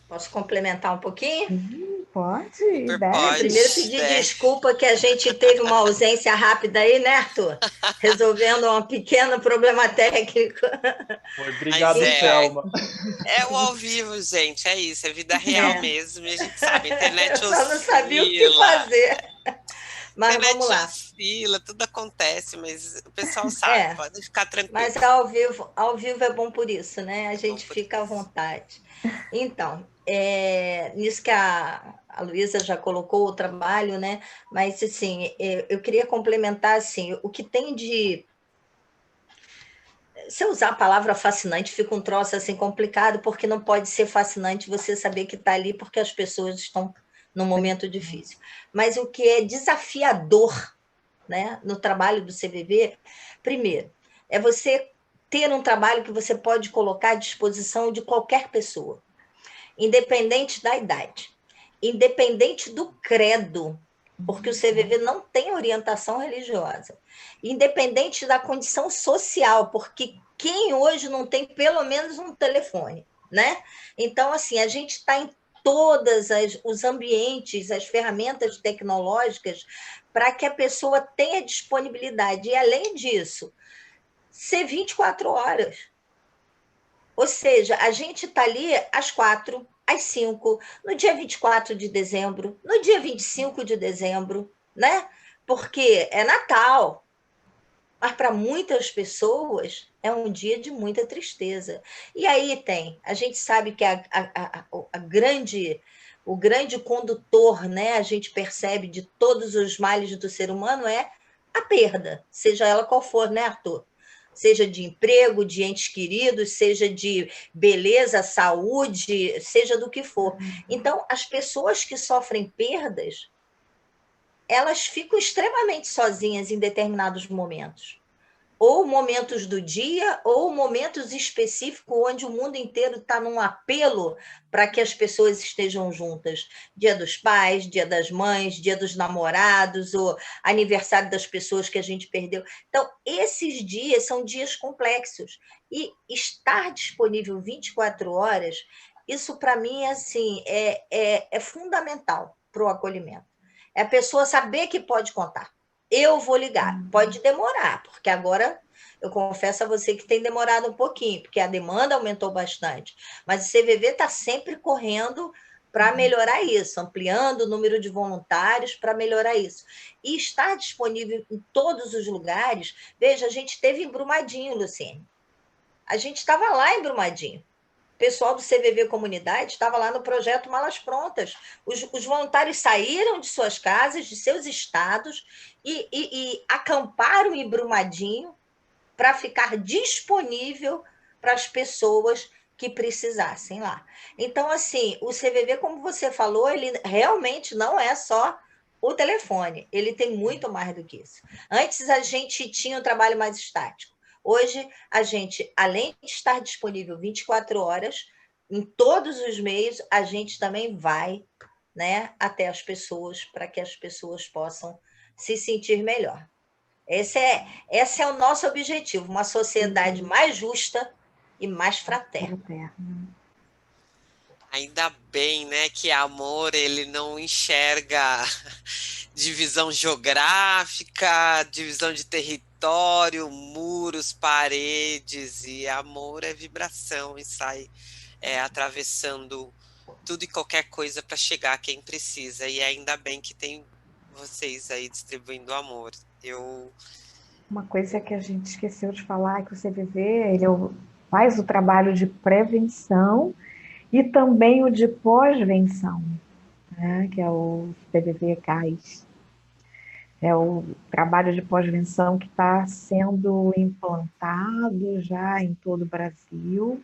[SPEAKER 5] Posso complementar um pouquinho?
[SPEAKER 4] Pode,
[SPEAKER 1] Pode.
[SPEAKER 5] Primeiro pedir desculpa que a gente teve uma ausência rápida aí, né, Arthur? Resolvendo um pequeno problema técnico.
[SPEAKER 3] Obrigado, Selma.
[SPEAKER 1] É o ao vivo, gente, é isso, é vida real mesmo, e a gente sabe, a internet oscila.
[SPEAKER 5] Eu não sabia o que fazer. Mas
[SPEAKER 1] internet
[SPEAKER 5] vamos lá.
[SPEAKER 1] oscila, tudo acontece, mas o pessoal sabe, pode ficar tranquilo.
[SPEAKER 5] Mas ao vivo é bom por isso, né? A gente fica à vontade. Então, nisso que a Luísa já colocou o trabalho, né? Mas, assim, eu queria complementar, assim, o que tem de... Se eu usar a palavra fascinante, fica um troço, assim, complicado, porque não pode ser fascinante você saber que está ali porque as pessoas estão num momento difícil. Mas o que é desafiador, né, no trabalho do CVV, primeiro, é você ter um trabalho que você pode colocar à disposição de qualquer pessoa, independente da idade, independente do credo, porque o CVV não tem orientação religiosa, independente da condição social, porque quem hoje não tem pelo menos um telefone, né? Então, assim, a gente está em todos os ambientes, as ferramentas tecnológicas, para que a pessoa tenha disponibilidade. E, além disso, ser 24 horas. Ou seja, a gente está ali às 4, às 5, no dia 24 de dezembro, no dia 25 de dezembro, né? Porque é Natal. Mas para muitas pessoas é um dia de muita tristeza. E aí a gente sabe que o grande condutor, né, a gente percebe de todos os males do ser humano é a perda, seja ela qual for, né, Arthur? Seja de emprego, de entes queridos, seja de beleza, saúde, seja do que for. Então, as pessoas que sofrem perdas, elas ficam extremamente sozinhas em determinados momentos. Ou momentos do dia, ou momentos específicos onde o mundo inteiro está num apelo para que as pessoas estejam juntas. Dia dos pais, dia das mães, dia dos namorados, ou aniversário das pessoas que a gente perdeu. Então, esses dias são dias complexos. E estar disponível 24 horas, isso para mim assim, é fundamental para o acolhimento. É a pessoa saber que pode contar. Eu vou ligar. Pode demorar, porque agora eu confesso a você que tem demorado um pouquinho, porque a demanda aumentou bastante. Mas o CVV está sempre correndo para melhorar isso, ampliando o número de voluntários para melhorar isso. E estar disponível em todos os lugares. Veja, a gente teve em Brumadinho, Luciene. A gente estava lá em Brumadinho. O pessoal do CVV Comunidade estava lá no projeto Malas Prontas. Os voluntários saíram de suas casas, de seus estados, e acamparam em Brumadinho para ficar disponível para as pessoas que precisassem lá. Então, assim, o CVV, como você falou, ele realmente não é só o telefone, ele tem muito mais do que isso. Antes a gente tinha um trabalho mais estático. Hoje, a gente, além de estar disponível 24 horas, em todos os meios, a gente também vai, né, até as pessoas, para que as pessoas possam se sentir melhor. Esse é o nosso objetivo, uma sociedade mais justa e mais fraterna.
[SPEAKER 1] Ainda bem, né, que amor, ele não enxerga divisão geográfica, divisão de território, muros, paredes, e amor é vibração e sai atravessando tudo e qualquer coisa para chegar a quem precisa. E ainda bem que tem vocês aí distribuindo amor.
[SPEAKER 4] Uma coisa que a gente esqueceu de falar é que o CVV ele faz o trabalho de prevenção e também o de pós-venção, né? Que é o CVV CAIS. É o trabalho de pós-venção que está sendo implantado já em todo o Brasil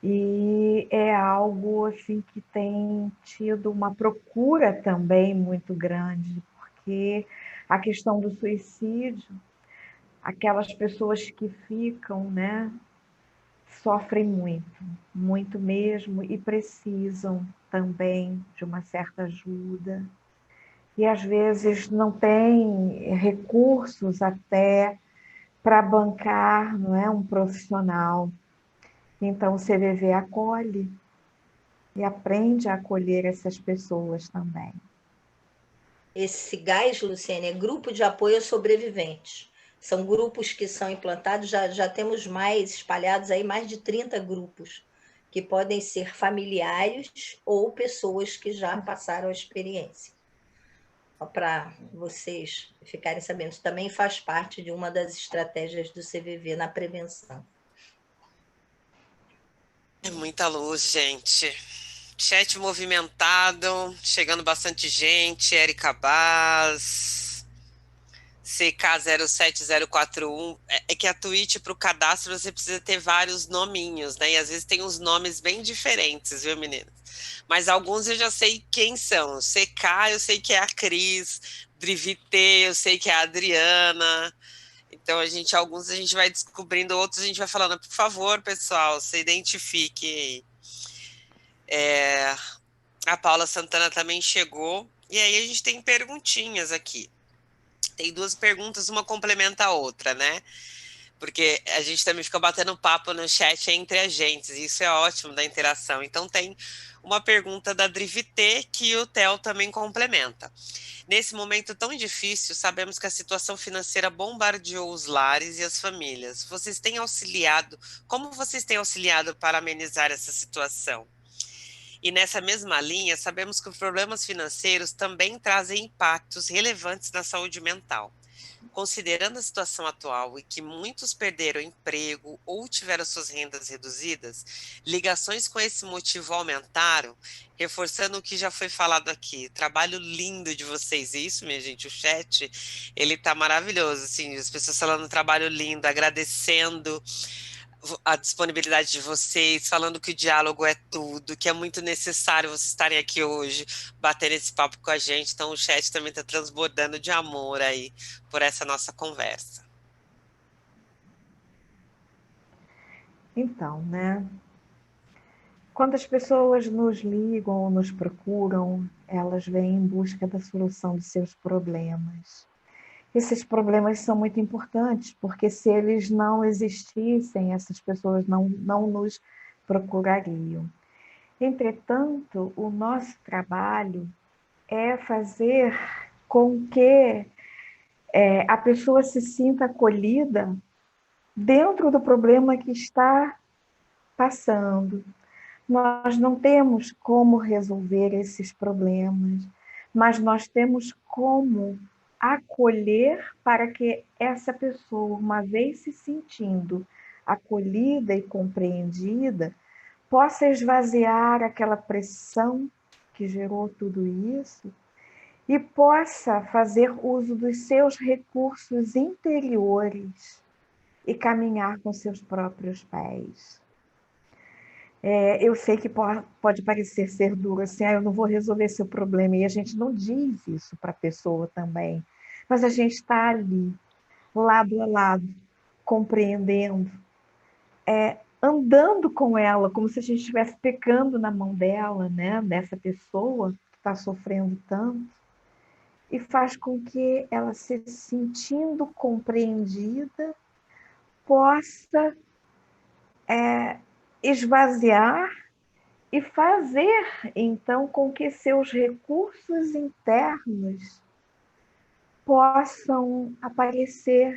[SPEAKER 4] e é algo assim que tem tido uma procura também muito grande, porque a questão do suicídio, aquelas pessoas que ficam, né, sofrem muito, muito mesmo, e precisam também de uma certa ajuda. E às vezes não tem recursos até para bancar, não é, um profissional. Então o CVV acolhe e aprende a acolher essas pessoas também.
[SPEAKER 5] Esse GAIS, Luciene, é Grupo de Apoio aos Sobreviventes. São grupos que são implantados, já temos mais espalhados aí, mais de 30 grupos, que podem ser familiares ou pessoas que já passaram a experiência. Só para vocês ficarem sabendo, isso também faz parte de uma das estratégias do CVV na prevenção.
[SPEAKER 1] É muita luz, gente. Chat movimentado, chegando bastante gente. Érica Baz, CK07041. É que a Twitch, para o cadastro, você precisa ter vários nominhos, né? E às vezes tem uns nomes bem diferentes, viu, meninas? mas alguns eu já sei quem são. CK, eu sei que é a Cris, Drivité, eu sei que é a Adriana. Então, alguns a gente vai descobrindo, outros a gente vai falando, por favor, pessoal, se identifique. A Paula Santana também chegou. E aí a gente tem perguntinhas aqui. Tem 2 perguntas, uma complementa a outra, né? Porque a gente também fica batendo papo no chat entre agentes, e isso é ótimo da interação. Então tem uma pergunta da Drivité que o Theo também complementa. Nesse momento tão difícil, sabemos que a situação financeira bombardeou os lares e as famílias. Como vocês têm auxiliado para amenizar essa situação? E nessa mesma linha, sabemos que os problemas financeiros também trazem impactos relevantes na saúde mental. Considerando a situação atual e que muitos perderam emprego ou tiveram suas rendas reduzidas, ligações com esse motivo aumentaram, reforçando o que já foi falado aqui. Trabalho lindo de vocês, isso, minha gente, o chat, ele tá maravilhoso, assim, as pessoas falando trabalho lindo, agradecendo a disponibilidade de vocês, falando que o diálogo é tudo, que é muito necessário vocês estarem aqui hoje, batendo esse papo com a gente. Então, o chat também está transbordando de amor aí por essa nossa conversa.
[SPEAKER 4] Então, né? Quando as pessoas nos ligam ou nos procuram, elas vêm em busca da solução de seus problemas. Esses problemas são muito importantes, porque se eles não existissem, essas pessoas não nos procurariam. Entretanto, o nosso trabalho é fazer com que a pessoa se sinta acolhida dentro do problema que está passando. Nós não temos como resolver esses problemas, mas nós temos como acolher para que essa pessoa, uma vez se sentindo acolhida e compreendida, possa esvaziar aquela pressão que gerou tudo isso e possa fazer uso dos seus recursos interiores e caminhar com seus próprios pés. Eu sei que pode parecer ser duro, assim, eu não vou resolver seu problema, e a gente não diz isso para a pessoa também, mas a gente está ali, lado a lado, compreendendo, andando com ela, como se a gente estivesse pecando na mão dela, né, dessa pessoa que está sofrendo tanto, e faz com que ela, se sentindo compreendida, possa esvaziar e fazer, então, com que seus recursos internos possam aparecer.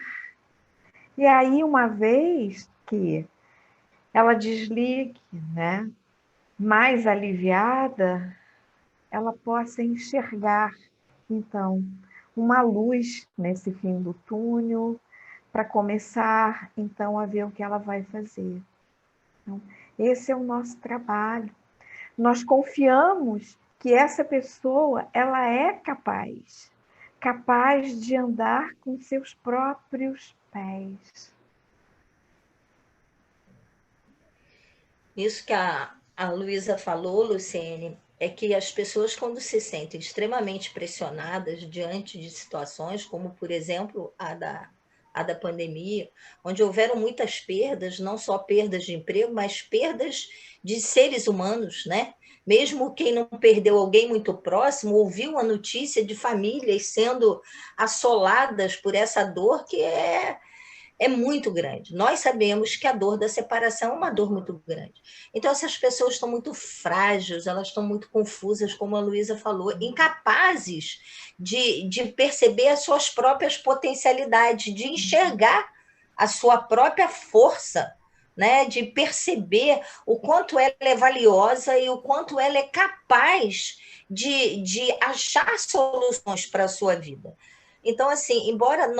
[SPEAKER 4] E aí, uma vez que ela desligue, né, mais aliviada, ela possa enxergar, então, uma luz nesse fim do túnel, para começar, então, a ver o que ela vai fazer. Então, esse é o nosso trabalho. Nós confiamos que essa pessoa, ela é capaz de andar com seus próprios pés.
[SPEAKER 5] Isso que a Luísa falou, Luciene, é que as pessoas, quando se sentem extremamente pressionadas diante de situações, como, por exemplo, a da pandemia, onde houveram muitas perdas, não só perdas de emprego, mas perdas de seres humanos, né? Mesmo quem não perdeu alguém muito próximo, ouviu a notícia de famílias sendo assoladas por essa dor que é muito grande. Nós sabemos que a dor da separação é uma dor muito grande. Então, essas pessoas estão muito frágeis, elas estão muito confusas, como a Luísa falou, incapazes de perceber as suas próprias potencialidades, de enxergar a sua própria força, né? De perceber o quanto ela é valiosa e o quanto ela é capaz de achar soluções para a sua vida. Então, assim, embora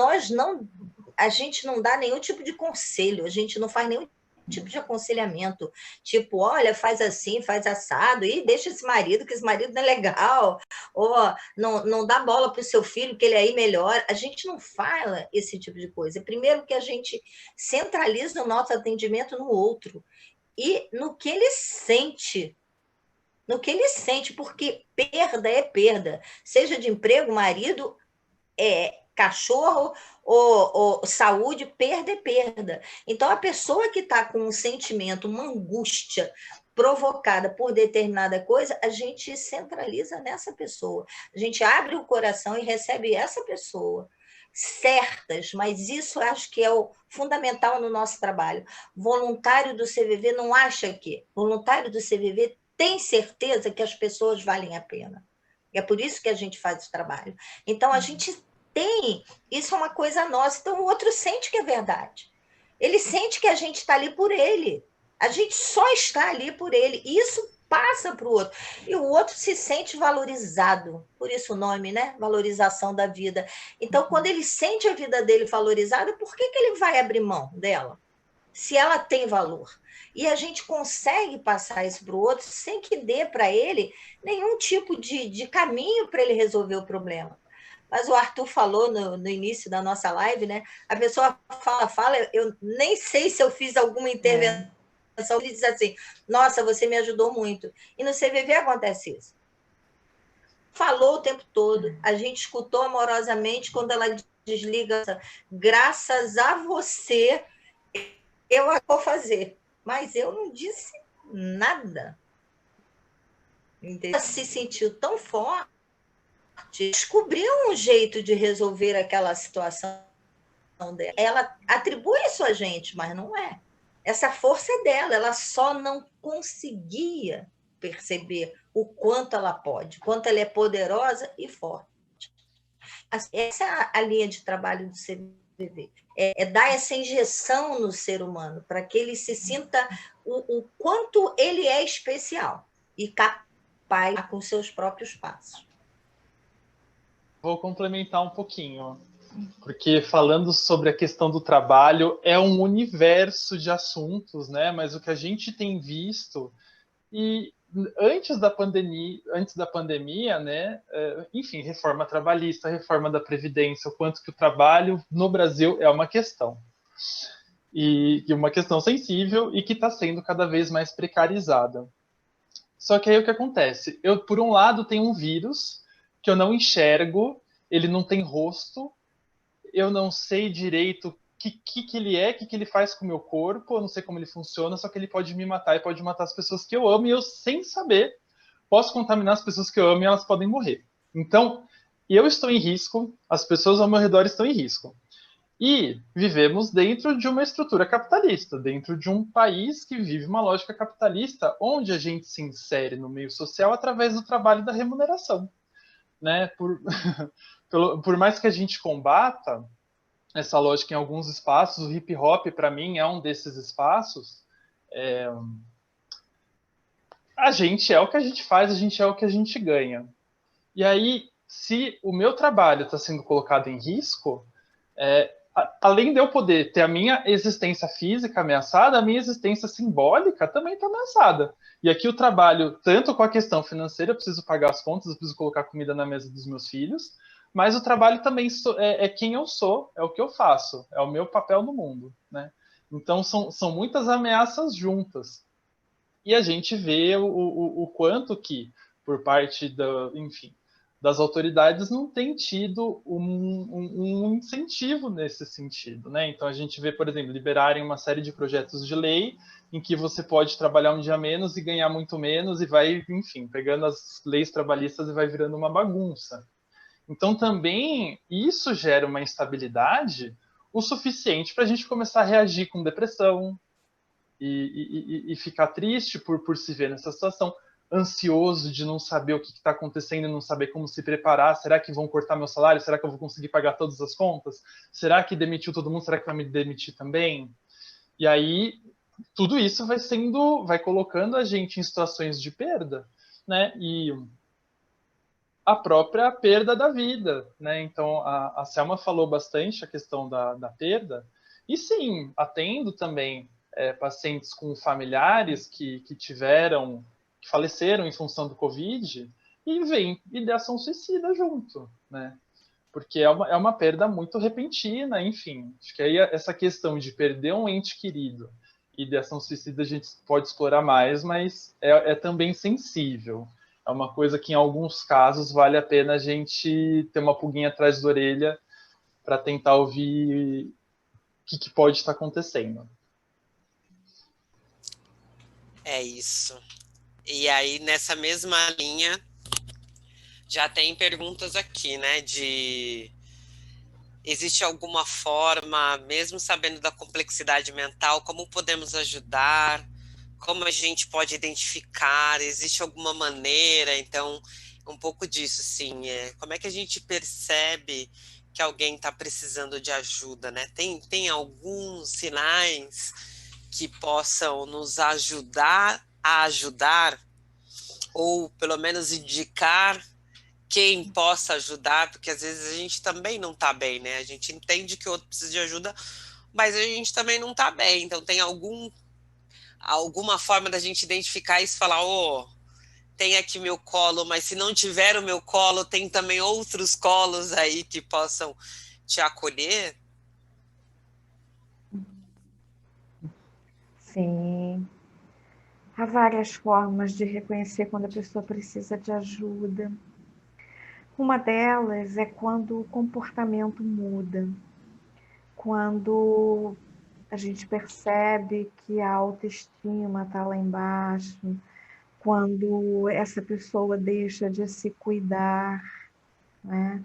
[SPEAKER 5] a gente não dá nenhum tipo de conselho, a gente não faz nenhum tipo de aconselhamento, tipo, olha, faz assim, faz assado, e deixa esse marido, que esse marido não é legal, ou não dá bola para o seu filho, que ele aí melhor. A gente não fala esse tipo de coisa. Primeiro que a gente centraliza o nosso atendimento no outro e no que ele sente, no que ele sente, porque perda é perda, seja de emprego, marido, cachorro ou saúde, perda é perda. Então, a pessoa que está com um sentimento, uma angústia provocada por determinada coisa, a gente centraliza nessa pessoa. A gente abre o coração e recebe essa pessoa. Certas, mas isso eu acho que é o fundamental no nosso trabalho. Voluntário do CVV não acha que, voluntário do CVV tem certeza que as pessoas valem a pena. É por isso que a gente faz o trabalho. Então, a gente tem, isso é uma coisa nossa, então o outro sente que é verdade. Ele sente que a gente está ali por ele. A gente só está ali por ele. Isso passa para o outro. E o outro se sente valorizado. Por isso o nome, né? Valorização da vida. Então, quando ele sente a vida dele valorizada, por que ele vai abrir mão dela? Se ela tem valor. E a gente consegue passar isso para o outro sem que dê para ele nenhum tipo de caminho para ele resolver o problema. Mas o Arthur falou no início da nossa live, né? A pessoa fala, eu nem sei se eu fiz alguma intervenção. Ele diz assim, nossa, você me ajudou muito. E no CVV acontece isso. Falou o tempo todo, a gente escutou amorosamente, quando ela desliga, graças a você, eu vou fazer. Mas eu não disse nada. Entendeu? Ela se sentiu tão forte, descobriu um jeito de resolver aquela situação dela. Ela atribui isso a gente, mas não é. Essa força é dela, ela só não conseguia perceber o quanto ela pode, quanto ela é poderosa e forte. Essa é a linha de trabalho do CVV. É dar essa injeção no ser humano, para que ele se sinta o quanto ele é especial e capaz com seus próprios passos.
[SPEAKER 3] Vou complementar um pouquinho, porque falando sobre a questão do trabalho, é um universo de assuntos, né? Mas o que a gente tem visto, e antes da pandemia, né? Enfim, reforma trabalhista, reforma da Previdência, o quanto que o trabalho no Brasil é uma questão. E uma questão sensível e que está sendo cada vez mais precarizada. Só que aí o que acontece? Eu, por um lado, tenho um vírus que eu não enxergo, ele não tem rosto, eu não sei direito o que ele é, o que ele faz com o meu corpo, eu não sei como ele funciona, só que ele pode me matar e pode matar as pessoas que eu amo, e eu, sem saber, posso contaminar as pessoas que eu amo e elas podem morrer. Então, eu estou em risco, as pessoas ao meu redor estão em risco. E vivemos dentro de uma estrutura capitalista, dentro de um país que vive uma lógica capitalista, onde a gente se insere no meio social através do trabalho e da remuneração. Né? Por mais que a gente combata essa lógica em alguns espaços, o hip hop, para mim, é um desses espaços. A gente é o que a gente faz, a gente é o que a gente ganha. E aí, se o meu trabalho está sendo colocado em risco, além de eu poder ter a minha existência física ameaçada, a minha existência simbólica também está ameaçada. E aqui o trabalho, tanto com a questão financeira, eu preciso pagar as contas, eu preciso colocar comida na mesa dos meus filhos, mas o trabalho também é quem eu sou, é o que eu faço, é o meu papel no mundo. Né? Então, são muitas ameaças juntas. E a gente vê o quanto que, por parte das autoridades, não tem tido um incentivo nesse sentido. Né? Então, a gente vê, por exemplo, liberarem uma série de projetos de lei em que você pode trabalhar um dia menos e ganhar muito menos, e vai, enfim, pegando as leis trabalhistas e vai virando uma bagunça. Então, também, isso gera uma instabilidade o suficiente para a gente começar a reagir com depressão e ficar triste por se ver nessa situação, ansioso de não saber o que está acontecendo e não saber como se preparar. Será que vão cortar meu salário? Será que eu vou conseguir pagar todas as contas? Será que demitiu todo mundo? Será que vai me demitir também? E aí, tudo isso vai colocando a gente em situações de perda, né? E a própria perda da vida, né? Então, a Selma falou bastante a questão da perda, e sim, atendo também pacientes com familiares que faleceram em função do Covid, e vem ideação suicida junto, né? Porque é uma perda muito repentina, enfim. Acho que aí essa questão de perder um ente querido ideação suicida a gente pode explorar mais, mas é também sensível. É uma coisa que, em alguns casos, vale a pena a gente ter uma pulguinha atrás da orelha para tentar ouvir o que pode estar acontecendo.
[SPEAKER 1] É isso. E aí, nessa mesma linha, já tem perguntas aqui, né? Existe alguma forma, mesmo sabendo da complexidade mental, como podemos ajudar? Como a gente pode identificar? Existe alguma maneira? Então, um pouco disso, sim. Como é que a gente percebe que alguém está precisando de ajuda, né? Tem alguns sinais que possam nos ajudar a ajudar, ou pelo menos indicar quem possa ajudar, porque às vezes a gente também não está bem, né? A gente entende que o outro precisa de ajuda, mas a gente também não está bem. Então tem alguma forma da gente identificar isso e falar, tem aqui meu colo, mas se não tiver o meu colo, tem também outros colos aí que possam te acolher?
[SPEAKER 4] Sim. Há várias formas de reconhecer quando a pessoa precisa de ajuda. Uma delas é quando o comportamento muda, quando a gente percebe que a autoestima está lá embaixo, quando essa pessoa deixa de se cuidar, né?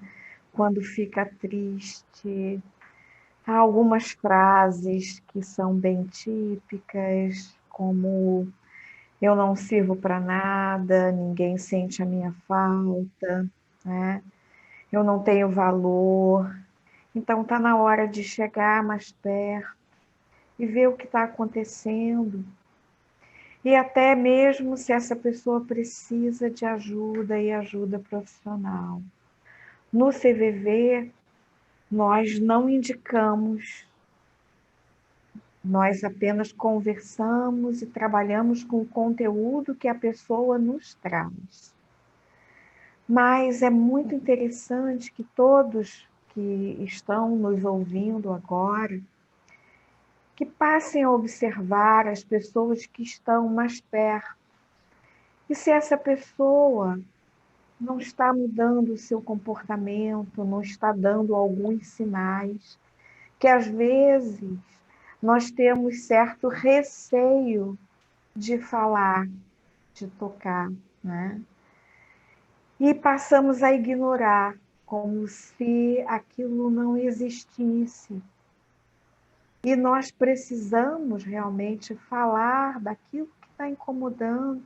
[SPEAKER 4] Quando fica triste. Há algumas frases que são bem típicas, como eu não sirvo para nada, ninguém sente a minha falta, né? Eu não tenho valor. Então está na hora de chegar mais perto e ver o que está acontecendo. E até mesmo se essa pessoa precisa de ajuda e ajuda profissional. No CVV, nós não indicamos, nós apenas conversamos e trabalhamos com o conteúdo que a pessoa nos traz. Mas é muito interessante que todos que estão nos ouvindo agora, que passem a observar as pessoas que estão mais perto. E se essa pessoa não está mudando o seu comportamento, não está dando alguns sinais, que às vezes nós temos certo receio de falar, de tocar, né? E passamos a ignorar, como se aquilo não existisse. E nós precisamos realmente falar daquilo que está incomodando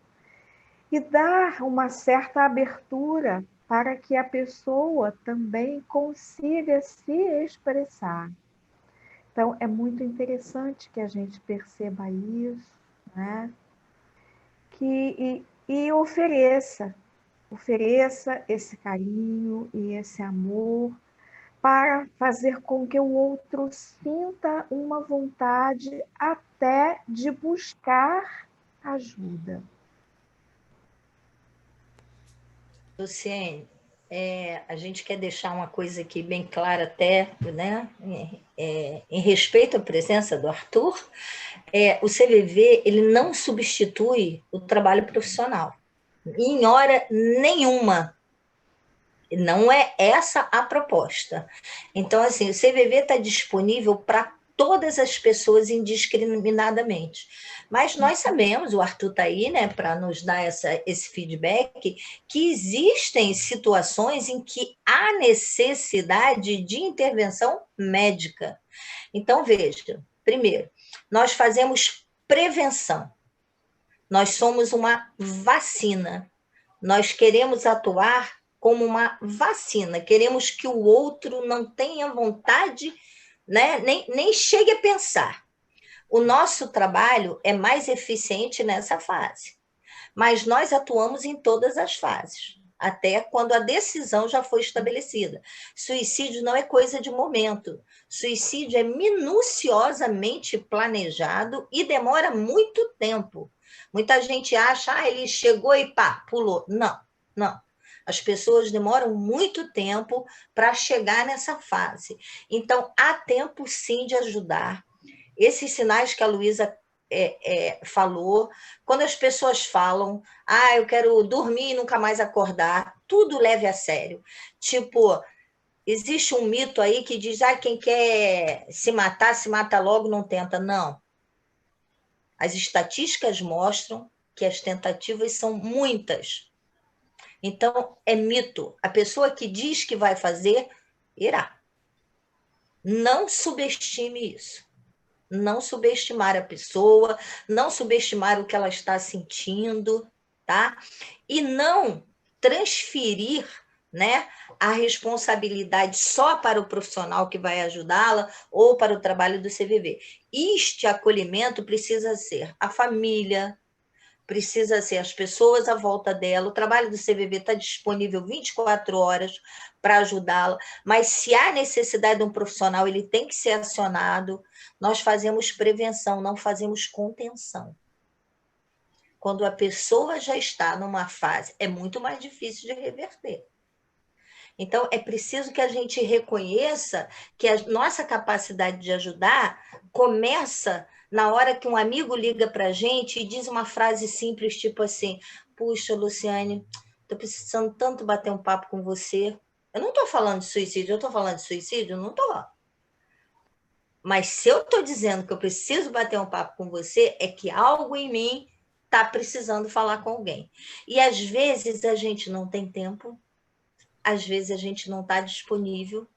[SPEAKER 4] e dar uma certa abertura para que a pessoa também consiga se expressar. Então, é muito interessante que a gente perceba isso, né? E ofereça esse carinho e esse amor para fazer com que o outro sinta uma vontade até de buscar ajuda.
[SPEAKER 5] Luciene, a gente quer deixar uma coisa aqui bem clara até, né? Em respeito à presença do Arthur, o CVV ele não substitui o trabalho profissional, em hora nenhuma. Não é essa a proposta. Então, assim, o CVV está disponível para todas as pessoas indiscriminadamente. Mas nós sabemos, o Arthur está aí, né, para nos dar esse feedback, que existem situações em que há necessidade de intervenção médica. Então, veja, primeiro, nós fazemos prevenção. Nós somos uma vacina. Nós queremos atuar como uma vacina. Queremos que o outro não tenha vontade, né, nem chegue a pensar. O nosso trabalho é mais eficiente nessa fase, mas nós atuamos em todas as fases, até quando a decisão já foi estabelecida. Suicídio não é coisa de momento. Suicídio é minuciosamente planejado e demora muito tempo. Muita gente acha, ele chegou e pá, pulou. Não, não. As pessoas demoram muito tempo para chegar nessa fase. Então, há tempo sim de ajudar. Esses sinais que a Luísa falou. Quando as pessoas falam, eu quero dormir e nunca mais acordar, tudo leve a sério. Tipo, existe um mito aí que diz, quem quer se mata logo, não tenta. Não. As estatísticas mostram que as tentativas são muitas. Então, é mito. A pessoa que diz que vai fazer, irá. Não subestime isso. Não subestimar a pessoa, não subestimar o que ela está sentindo, tá? E não transferir, né, a responsabilidade só para o profissional que vai ajudá-la ou para o trabalho do CVV. Este acolhimento precisa ser a família, precisa ser as pessoas à volta dela. O trabalho do CVV está disponível 24 horas para ajudá-la, mas se há necessidade de um profissional, ele tem que ser acionado. Nós fazemos prevenção, não fazemos contenção. Quando a pessoa já está numa fase, é muito mais difícil de reverter. Então, é preciso que a gente reconheça que a nossa capacidade de ajudar começa na hora que um amigo liga para a gente e diz uma frase simples, tipo assim, puxa, Luciane, estou precisando tanto bater um papo com você. Eu não estou falando de suicídio, eu estou falando de suicídio? Não estou. Mas se eu estou dizendo que eu preciso bater um papo com você, é que algo em mim está precisando falar com alguém. E às vezes a gente não tem tempo, às vezes a gente não está disponível,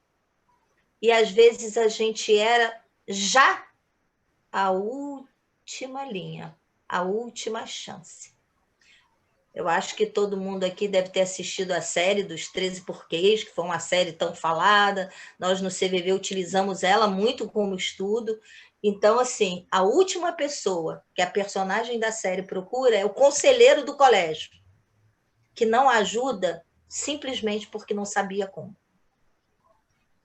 [SPEAKER 5] e às vezes a gente era já a última linha, a última chance. Eu acho que todo mundo aqui deve ter assistido a série dos 13 Porquês, que foi uma série tão falada. Nós no CVV utilizamos ela muito como estudo. Então, assim, a última pessoa que a personagem da série procura é o conselheiro do colégio, que não ajuda simplesmente porque não sabia como.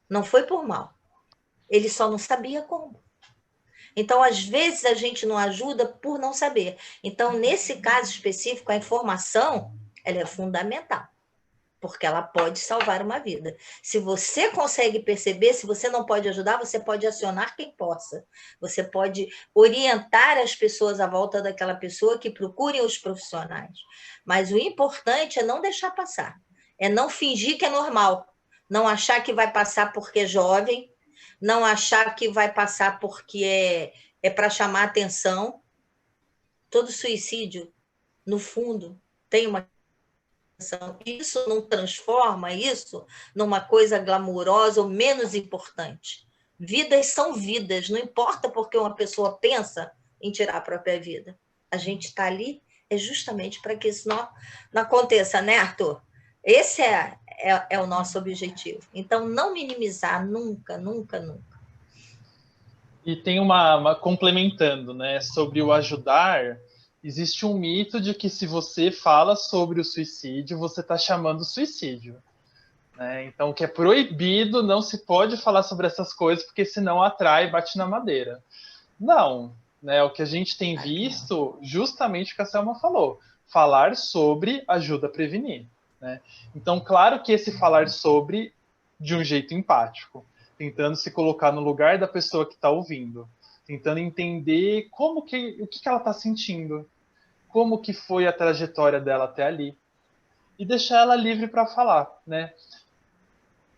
[SPEAKER 5] Não foi por mal. Ele só não sabia como. Então, às vezes, a gente não ajuda por não saber. Então, nesse caso específico, a informação ela é fundamental, porque ela pode salvar uma vida. Se você consegue perceber, se você não pode ajudar, você pode acionar quem possa. Você pode orientar as pessoas à volta daquela pessoa que procurem os profissionais. Mas o importante é não deixar passar. É não fingir que é normal. Não achar que vai passar porque é jovem, não achar que vai passar porque é para chamar atenção. Todo suicídio, no fundo, tem uma atenção. Isso não transforma isso numa coisa glamurosa ou menos importante. Vidas são vidas, não importa porque uma pessoa pensa em tirar a própria vida. A gente está ali justamente para que isso não aconteça, né, Arthur? Esse é o nosso objetivo. Então, não minimizar nunca, nunca, nunca.
[SPEAKER 3] E tem uma complementando, né, sobre o ajudar, existe um mito de que se você fala sobre o suicídio, você está chamando suicídio. Né? Então, que é proibido, não se pode falar sobre essas coisas, porque senão atrai, bate na madeira. Não, né, o que a gente tem visto, justamente o que a Selma falou, falar sobre ajuda a prevenir. Né? Então, claro que esse falar sobre de um jeito empático, tentando se colocar no lugar da pessoa que está ouvindo, tentando entender o que ela está sentindo, como que foi a trajetória dela até ali, e deixar ela livre para falar, né?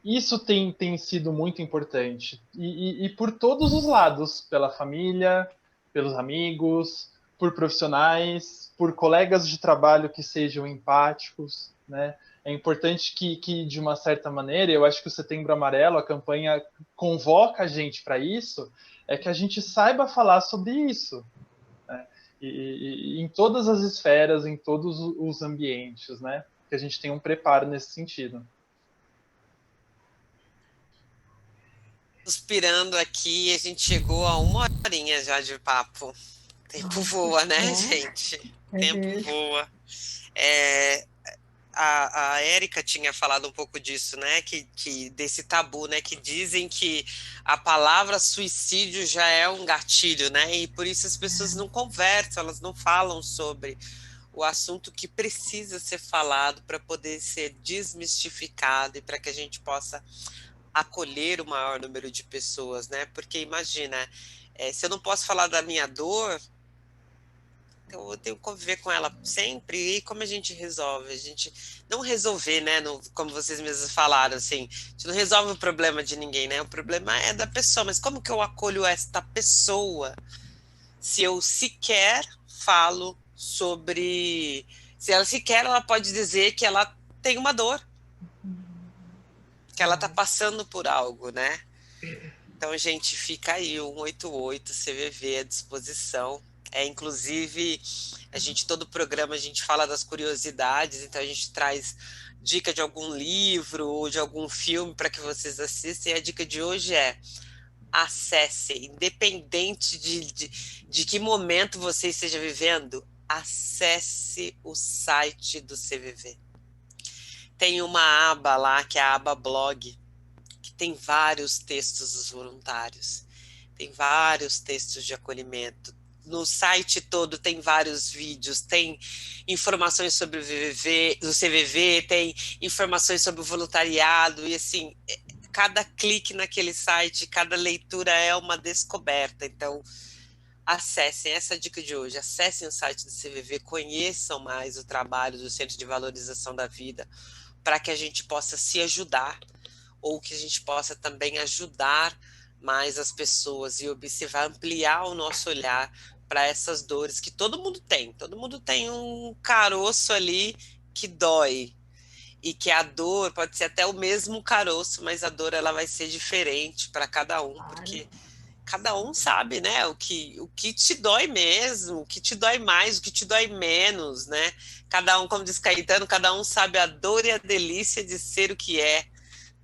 [SPEAKER 3] Isso tem sido muito importante, e por todos os lados, pela família, pelos amigos, por profissionais, por colegas de trabalho que sejam empáticos, né? É importante que, de uma certa maneira, eu acho que o Setembro Amarelo, a campanha convoca a gente para isso, é que a gente saiba falar sobre isso, né? E em todas as esferas, em todos os ambientes, né? Que a gente tem um preparo nesse sentido.
[SPEAKER 1] Suspirando aqui, a gente chegou a 1 horinha já de papo. O tempo voa, né, gente? O tempo voa. A Érica tinha falado um pouco disso, né? Desse tabu, né? Que dizem que a palavra suicídio já é um gatilho, né? E por isso as pessoas não conversam, elas não falam sobre o assunto que precisa ser falado para poder ser desmistificado e para que a gente possa acolher o maior número de pessoas, né? Porque imagina, se eu não posso falar da minha dor, Então, eu tenho que conviver com ela sempre. E como a gente resolve? A gente não resolver, né? Como vocês mesmos falaram, assim, a gente não resolve o problema de ninguém, né? O problema é da pessoa. Mas como que eu acolho esta pessoa se eu sequer falo sobre... Se ela sequer ela pode dizer que ela tem uma dor, que ela está passando por algo, né? Então, gente, fica aí o 188 CVV à disposição. Inclusive, todo programa a gente fala das curiosidades, então a gente traz dica de algum livro ou de algum filme para que vocês assistam. E a dica de hoje é: acesse, independente de que momento você esteja vivendo, acesse o site do CVV. Tem uma aba lá, que é a aba blog, que tem vários textos dos voluntários, tem vários textos de acolhimento. No site todo tem vários vídeos, tem informações sobre o CVV, tem informações sobre o voluntariado, e assim, cada clique naquele site, cada leitura é uma descoberta. Então, acessem, essa é a dica de hoje, acessem o site do CVV, conheçam mais o trabalho do Centro de Valorização da Vida, para que a gente possa se ajudar, ou que a gente possa também ajudar mais as pessoas e observar, ampliar o nosso olhar para essas dores que todo mundo tem um caroço ali que dói, e que a dor pode ser até o mesmo caroço, mas a dor ela vai ser diferente para cada um, porque cada um sabe, né, o que te dói mesmo, o que te dói mais, o que te dói menos, né? Cada um, como diz Caetano, cada um sabe a dor e a delícia de ser o que é,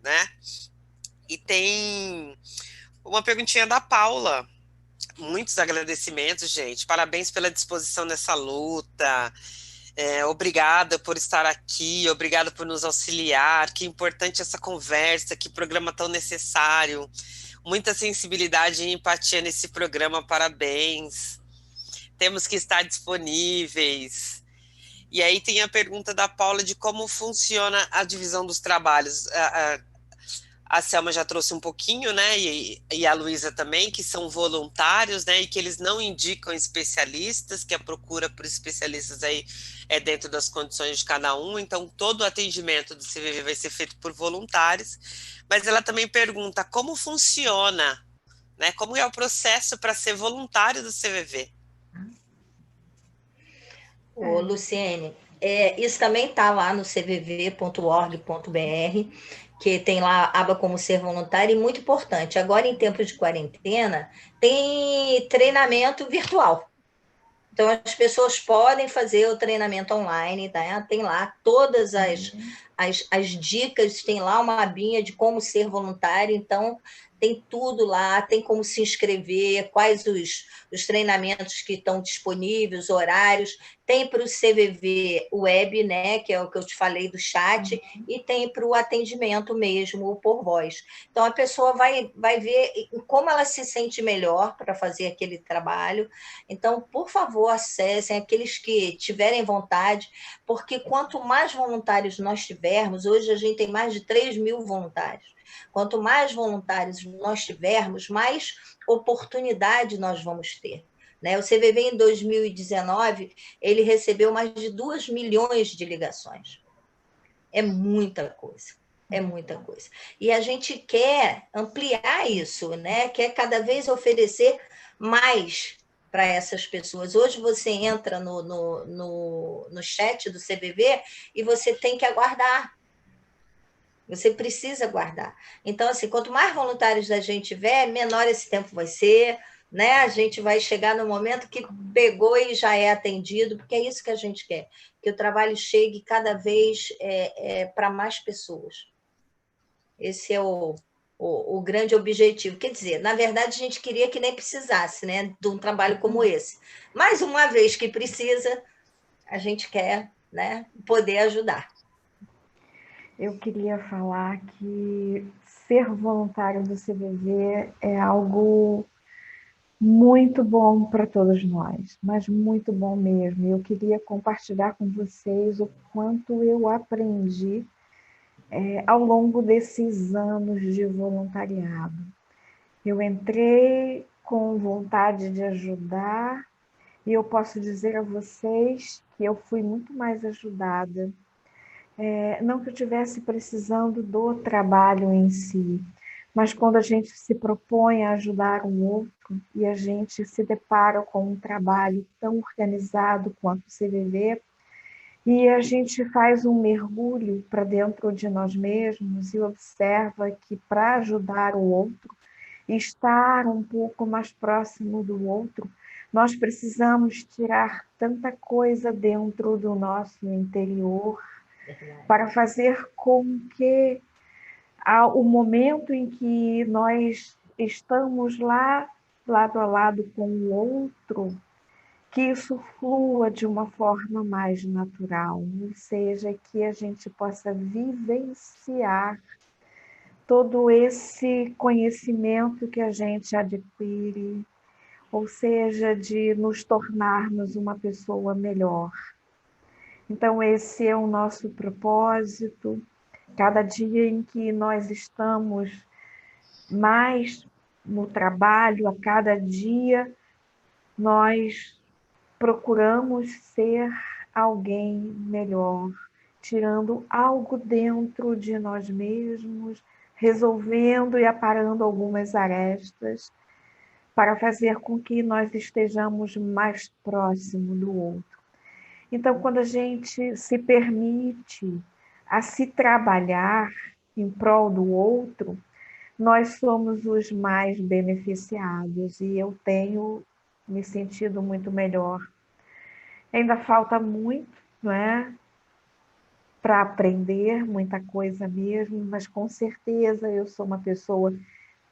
[SPEAKER 1] né? E tem uma perguntinha da Paula. Muitos agradecimentos, gente. Parabéns pela disposição nessa luta. Obrigada por estar aqui, obrigada por nos auxiliar. Que importante essa conversa, que programa tão necessário. Muita sensibilidade e empatia nesse programa, parabéns. Temos que estar disponíveis. E aí tem a pergunta da Paula de como funciona a divisão dos trabalhos. A Selma já trouxe um pouquinho, né, e a Luísa também, que são voluntários, né, e que eles não indicam especialistas, que a procura por especialistas aí é dentro das condições de cada um, então todo o atendimento do CVV vai ser feito por voluntários, mas ela também pergunta como funciona, né, como é o processo para ser voluntário do CVV.
[SPEAKER 5] Ô, Luciene, isso também está lá no cvv.org.br, que tem lá a aba como ser voluntário, e muito importante, agora em tempos de quarentena, tem treinamento virtual. Então, as pessoas podem fazer o treinamento online, tá? Tem lá todas as dicas, tem lá uma abinha de como ser voluntário, então tem tudo lá, tem como se inscrever, quais os treinamentos que estão disponíveis, horários, tem para o CVV web, né, que é o que eu te falei do chat, e tem para o atendimento mesmo, o por voz. Então, a pessoa vai ver como ela se sente melhor para fazer aquele trabalho. Então, por favor, acessem, aqueles que tiverem vontade, porque quanto mais voluntários nós tivermos, hoje a gente tem mais de 3.000 voluntários, quanto mais voluntários nós tivermos, mais oportunidade nós vamos ter. Né? O CVV, em 2019, ele recebeu mais de 2 milhões de ligações. É muita coisa. É muita coisa. E a gente quer ampliar isso, né? Quer cada vez oferecer mais para essas pessoas. Hoje você entra no chat do CVV e você tem que aguardar. Você precisa aguardar. Então, assim, quanto mais voluntários a gente tiver, menor esse tempo vai ser, né? A gente vai chegar no momento que pegou e já é atendido, porque é isso que a gente quer, que o trabalho chegue cada vez para mais pessoas. Esse é o grande objetivo. Quer dizer, na verdade, a gente queria que nem precisasse, né, de um trabalho como esse. Mas, uma vez que precisa, a gente quer, né, poder ajudar.
[SPEAKER 4] Eu queria falar que ser voluntário do CVV é algo muito bom para todos nós, mas muito bom mesmo. Eu queria compartilhar com vocês o quanto eu aprendi ao longo desses anos de voluntariado. Eu entrei com vontade de ajudar E eu posso dizer a vocês que eu fui muito mais ajudada. Não que eu estivesse precisando do trabalho em si, mas quando a gente se propõe a ajudar um outro e a gente se depara com um trabalho tão organizado quanto o CVV, e a gente faz um mergulho para dentro de nós mesmos e observa que para ajudar o outro, estar um pouco mais próximo do outro, nós precisamos tirar tanta coisa dentro do nosso interior para fazer com que o momento em que nós estamos lá, lado a lado com o outro, que isso flua de uma forma mais natural, ou seja, que a gente possa vivenciar todo esse conhecimento que a gente adquire, ou seja, de nos tornarmos uma pessoa melhor. Então, esse é o nosso propósito. Cada dia em que nós estamos mais no trabalho, a cada dia, nós procuramos ser alguém melhor, tirando algo dentro de nós mesmos, resolvendo e aparando algumas arestas para fazer com que nós estejamos mais próximo do outro. Então, quando a gente se permite a se trabalhar em prol do outro, nós somos os mais beneficiados e eu tenho me sentido muito melhor. Ainda falta muito, não é? Para aprender, muita coisa mesmo, mas com certeza eu sou uma pessoa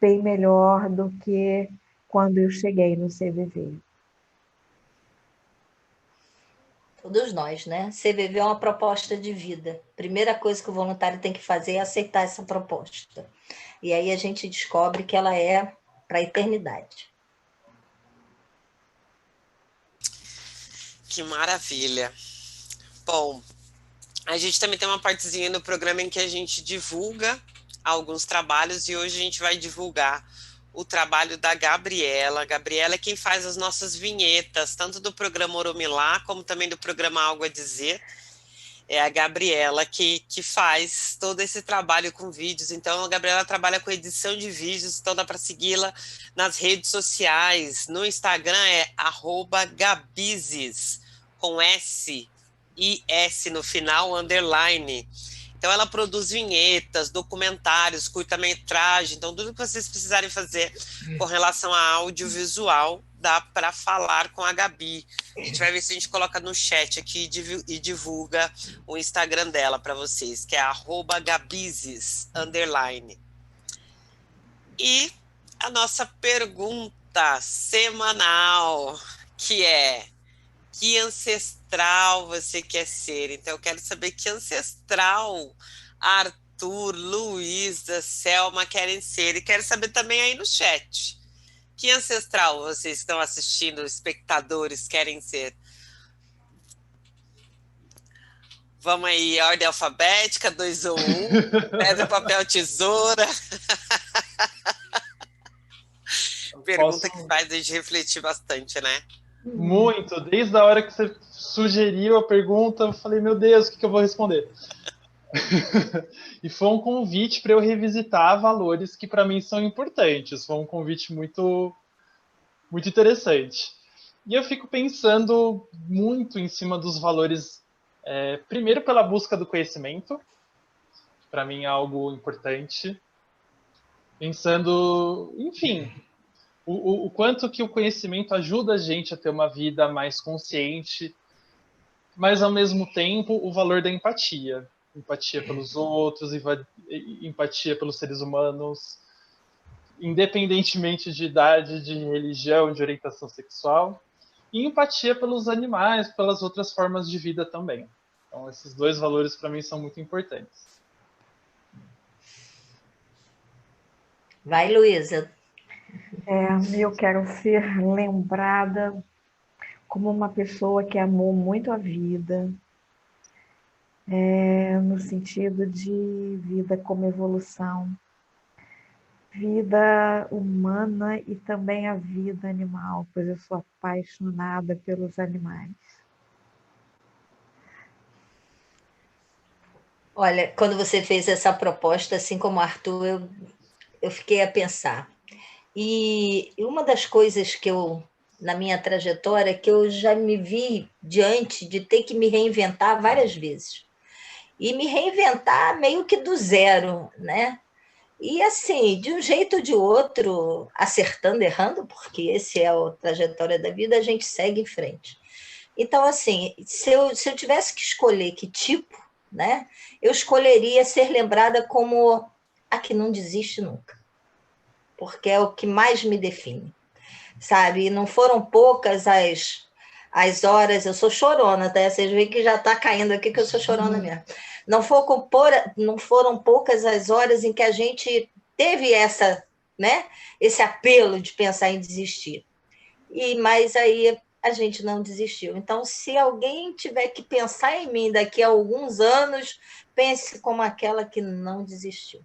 [SPEAKER 4] bem melhor do que quando eu cheguei no CVV.
[SPEAKER 5] Todos nós, né? CVV é uma proposta de vida. Primeira coisa que o voluntário tem que fazer é aceitar essa proposta. E aí a gente descobre que ela é para a eternidade.
[SPEAKER 1] Que maravilha. Bom, a gente também tem uma partezinha no programa em que a gente divulga alguns trabalhos e hoje a gente vai divulgar o trabalho da Gabriela. A Gabriela é quem faz as nossas vinhetas, tanto do programa Oromilá, como também do programa Algo a Dizer. É a Gabriela que faz todo esse trabalho com vídeos. Então, a Gabriela trabalha com edição de vídeos, então dá para segui-la nas redes sociais. No Instagram é @gabizes, com S e S no final, _. Então, ela produz vinhetas, documentários, curta-metragem. Então, tudo que vocês precisarem fazer com relação a audiovisual, dá para falar com a Gabi. A gente vai ver se a gente coloca no chat aqui e divulga o Instagram dela para vocês, que é @gabizes_. E a nossa pergunta semanal, que é: que ancestral você quer ser? Então, eu quero saber que ancestral Arthur, Luísa, Selma querem ser. E quero saber também aí no chat, que ancestral vocês estão assistindo, espectadores, querem ser? Vamos aí, ordem alfabética, 2 ou 1, pedra, papel, tesoura. Pergunta que faz a gente refletir bastante, né?
[SPEAKER 3] Muito. Desde a hora que você sugeriu a pergunta, eu falei, meu Deus, o que eu vou responder? E foi um convite para eu revisitar valores que para mim são importantes. Foi um convite muito, muito interessante. E eu fico pensando muito em cima dos valores, primeiro pela busca do conhecimento, que para mim é algo importante. Pensando, enfim, o quanto que o conhecimento ajuda a gente a ter uma vida mais consciente, mas ao mesmo tempo o valor da empatia. Empatia pelos outros, empatia pelos seres humanos, independentemente de idade, de religião, de orientação sexual, e empatia pelos animais, pelas outras formas de vida também. Então, esses dois valores para mim são muito importantes.
[SPEAKER 5] Vai, Luísa.
[SPEAKER 4] Eu quero ser lembrada como uma pessoa que amou muito a vida, no sentido de vida como evolução. vida humana e também a vida animal, pois eu sou apaixonada pelos animais.
[SPEAKER 5] Olha, quando você fez essa proposta, assim como o Arthur, eu fiquei a pensar. E uma das coisas que na minha trajetória, que eu já me vi diante de ter que me reinventar várias vezes. E me reinventar meio que do zero, né? E assim, de um jeito ou de outro, acertando, errando, porque esse é a trajetória da vida, a gente segue em frente. Então, assim, se eu tivesse que escolher que tipo, né? Eu escolheria ser lembrada como a que não desiste nunca, porque é o que mais me define, sabe? E não foram poucas as horas, eu sou chorona, tá? Vocês veem que já está caindo aqui que eu sou chorona mesmo. Não foram poucas as horas em que a gente teve né, esse apelo de pensar em desistir. Mas aí a gente não desistiu. Então, se alguém tiver que pensar em mim daqui a alguns anos, pense como aquela que não desistiu.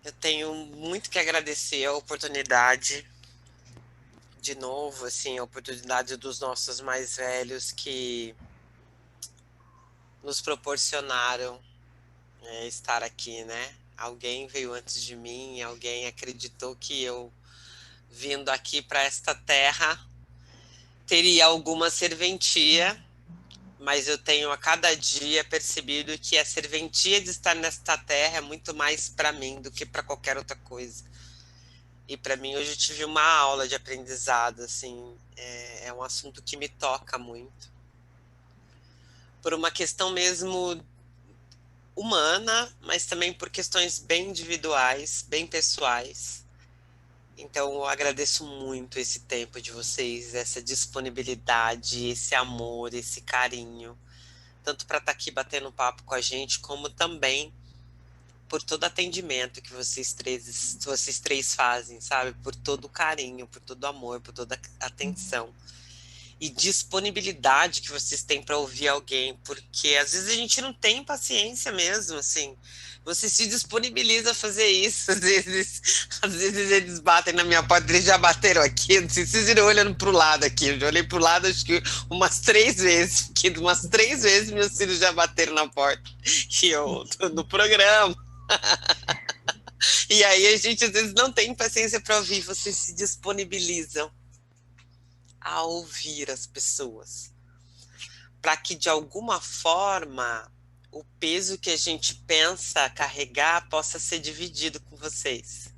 [SPEAKER 1] Eu tenho muito que agradecer a oportunidade, de novo, assim, a oportunidade dos nossos mais velhos que nos proporcionaram estar aqui, né? Alguém veio antes de mim, alguém acreditou que eu, vindo aqui para esta terra, teria alguma serventia, mas eu tenho a cada dia percebido que a serventia de estar nesta terra é muito mais para mim do que para qualquer outra coisa. E para mim hoje eu tive uma aula de aprendizado, assim, é um assunto que me toca muito. Por uma questão mesmo humana, mas também por questões bem individuais, bem pessoais. Então eu agradeço muito esse tempo de vocês, essa disponibilidade, esse amor, esse carinho, tanto para estar aqui batendo um papo com a gente, como também por todo atendimento que vocês três fazem, sabe? Por todo o carinho, por todo o amor, por toda a atenção. E disponibilidade que vocês têm para ouvir alguém, porque às vezes a gente não tem paciência mesmo, assim. Você se disponibiliza a fazer isso, às vezes eles batem na minha porta, eles já bateram aqui, não sei se vocês viram olhando pro lado aqui, eu já olhei pro lado acho que umas 3 vezes, porque umas 3 vezes meus filhos já bateram na porta, e eu tô no programa. E aí a gente às vezes não tem paciência para ouvir, vocês se disponibilizam a ouvir as pessoas, para que de alguma forma o peso que a gente pensa carregar possa ser dividido com vocês.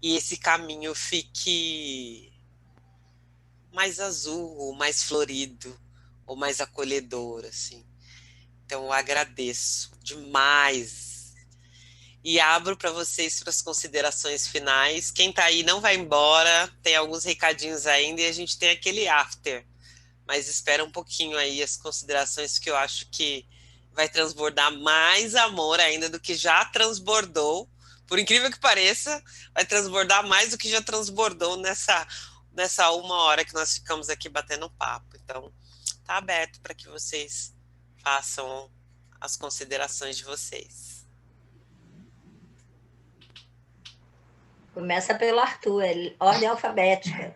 [SPEAKER 1] E esse caminho fique mais azul, ou mais florido, ou mais acolhedor, assim. Então eu agradeço demais. E abro para vocês para as considerações finais. Quem está aí não vai embora, tem alguns recadinhos ainda e a gente tem aquele after. Mas espera um pouquinho aí as considerações, que eu acho que vai transbordar mais amor ainda do que já transbordou. Por incrível que pareça, vai transbordar mais do que já transbordou nessa 1 hora que nós ficamos aqui batendo papo. Então, tá aberto para que vocês façam as considerações de vocês.
[SPEAKER 5] Começa pelo Arthur, é ordem alfabética.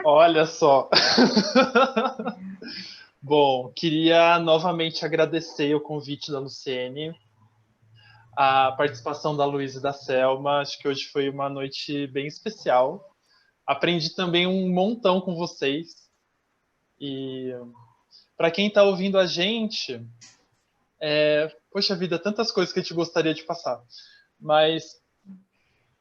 [SPEAKER 3] Olha só. Bom, queria novamente agradecer o convite da Luciene, a participação da Luísa e da Selma. Acho que hoje foi uma noite bem especial. Aprendi também um montão com vocês. E para quem está ouvindo a gente, poxa vida, tantas coisas que a gente gostaria de passar. Mas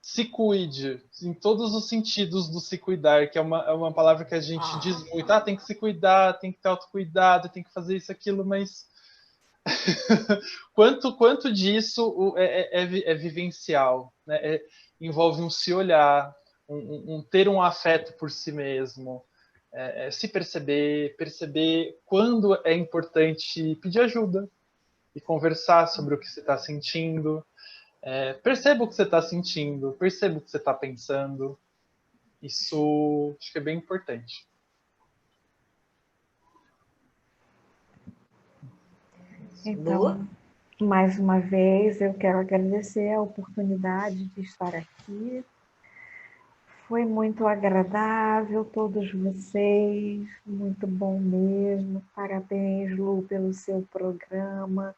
[SPEAKER 3] se cuide, em todos os sentidos do se cuidar, que é uma palavra que a gente diz muito. Tem que se cuidar, tem que ter autocuidado, tem que fazer isso, aquilo, mas quanto disso é vivencial, né? Envolve um se olhar, ter um afeto por si mesmo, se perceber quando é importante pedir ajuda e conversar sobre o que você está sentindo. Perceba o que você está sentindo, perceba o que você está pensando. Isso acho que é bem importante.
[SPEAKER 4] Então, Mais uma vez, eu quero agradecer a oportunidade de estar aqui. Foi muito agradável, todos vocês, muito bom mesmo. Parabéns, Lu, pelo seu programa,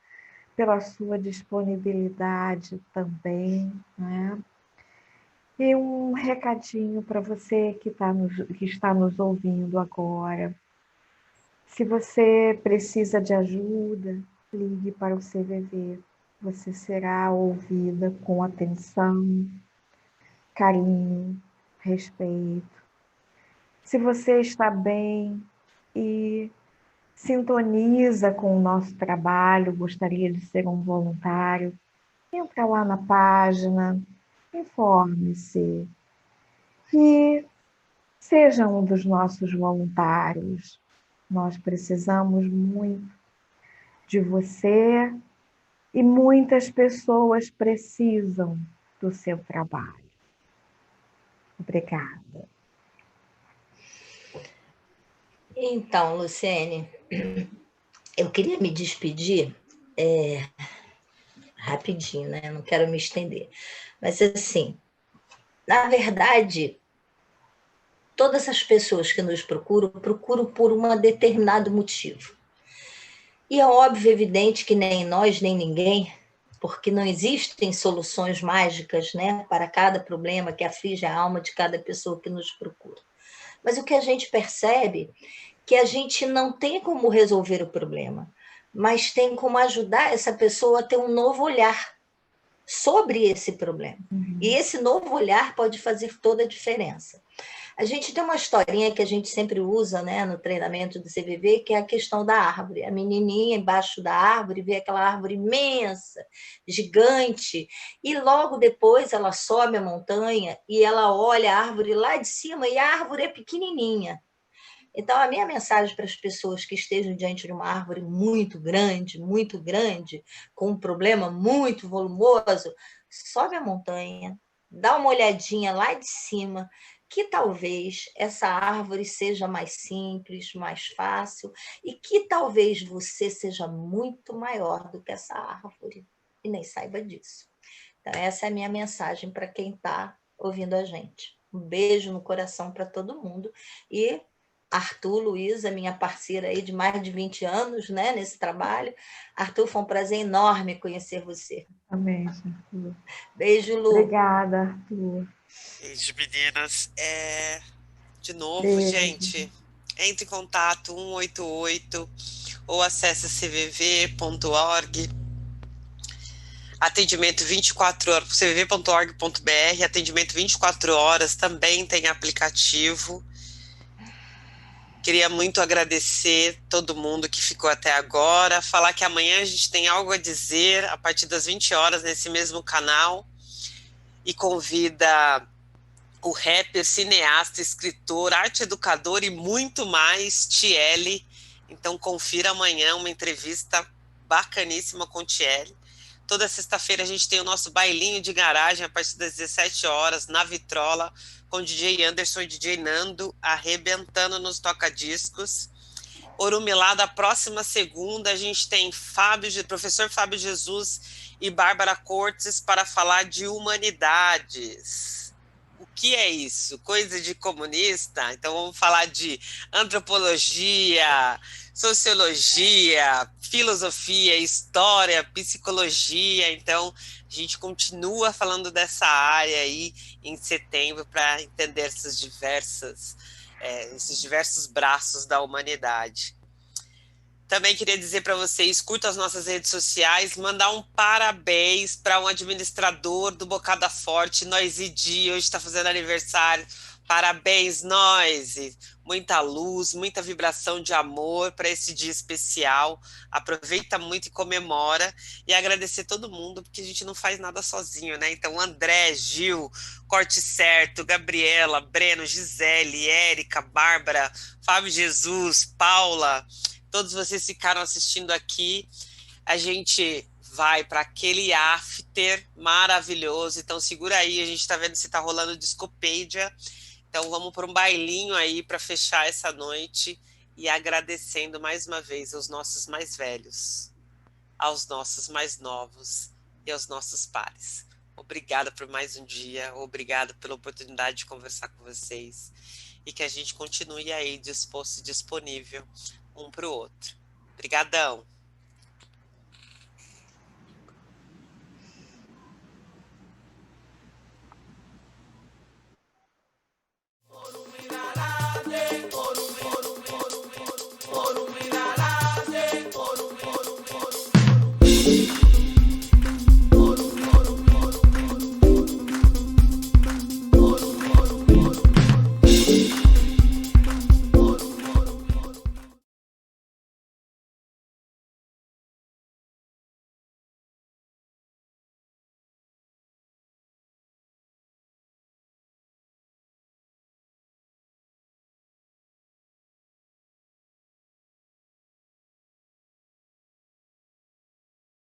[SPEAKER 4] pela sua disponibilidade também, né? E um recadinho para você que está nos ouvindo agora. Se você precisa de ajuda, ligue para o CVV. Você será ouvida com atenção, carinho, respeito. Se você está bem e sintoniza com o nosso trabalho, gostaria de ser um voluntário, entra lá na página, informe-se e seja um dos nossos voluntários. Nós precisamos muito de você e muitas pessoas precisam do seu trabalho. Obrigada.
[SPEAKER 5] Então, Luciene, eu queria me despedir rapidinho, né? Não quero me estender. Mas, assim, na verdade, todas as pessoas que nos procuram por um determinado motivo. E é óbvio, evidente que nem nós, nem ninguém, porque não existem soluções mágicas, né, para cada problema que aflige a alma de cada pessoa que nos procura. Mas o que a gente percebe é que a gente não tem como resolver o problema, mas tem como ajudar essa pessoa a ter um novo olhar sobre esse problema. E esse novo olhar pode fazer toda a diferença. A gente tem uma historinha que a gente sempre usa, né, no treinamento do CVV, que é a questão da árvore. A menininha embaixo da árvore vê aquela árvore imensa, gigante, e logo depois ela sobe a montanha e ela olha a árvore lá de cima e a árvore é pequenininha. Então, a minha mensagem para as pessoas que estejam diante de uma árvore muito grande, com um problema muito volumoso, sobe a montanha, dá uma olhadinha lá de cima, que talvez essa árvore seja mais simples, mais fácil, e que talvez você seja muito maior do que essa árvore, e nem saiba disso. Então, essa é a minha mensagem para quem está ouvindo a gente. Um beijo no coração para todo mundo, e Arthur, Luísa, minha parceira aí de mais de 20 anos, né, nesse trabalho. Arthur, foi um prazer enorme conhecer você.
[SPEAKER 4] Amém, Arthur.
[SPEAKER 5] Beijo, Lu.
[SPEAKER 4] Obrigada, Arthur.
[SPEAKER 1] Beijo, meninas. De novo,
[SPEAKER 4] Beijo.
[SPEAKER 1] gente, entre em contato 188 ou acesse cvv.org. Atendimento 24 horas, cvv.org.br, atendimento 24 horas, também tem aplicativo. Queria muito agradecer todo mundo que ficou até agora, falar que amanhã a gente tem algo a dizer a partir das 20 horas nesse mesmo canal, e convida o rapper, cineasta, escritor, arte educador e muito mais, Tiele. Então confira amanhã uma entrevista bacaníssima com Tiele. Toda sexta-feira a gente tem o nosso bailinho de garagem a partir das 17 horas na Vitrola, com o DJ Anderson e DJ Nando arrebentando nos toca-discos. Orumilá, da próxima segunda, a gente tem professor Fábio Jesus e Bárbara Cortes para falar de humanidades. O que é isso? Coisa de comunista? Então vamos falar de antropologia, sociologia, filosofia, história, psicologia. Então a gente continua falando dessa área aí em setembro para entender esses diversos braços da humanidade. Também queria dizer para vocês, curta as nossas redes sociais, mandar um parabéns para um administrador do Bocada Forte, Noise D, hoje está fazendo aniversário. Parabéns, Noise! Muita luz, muita vibração de amor para esse dia especial. Aproveita muito e comemora. E agradecer todo mundo, porque a gente não faz nada sozinho, né? Então, André, Gil, Corte Certo, Gabriela, Breno, Gisele, Érica, Bárbara, Fábio Jesus, Paula, todos vocês ficaram assistindo aqui. A gente vai para aquele after maravilhoso. Então, segura aí, a gente está vendo se está rolando Discopedia. Então, vamos para um bailinho aí para fechar essa noite e agradecendo mais uma vez aos nossos mais velhos. aos nossos mais novos e aos nossos pares. Obrigada por mais um dia, obrigada pela oportunidade de conversar com vocês e que a gente continue aí disposto e disponível um para o outro. Obrigadão!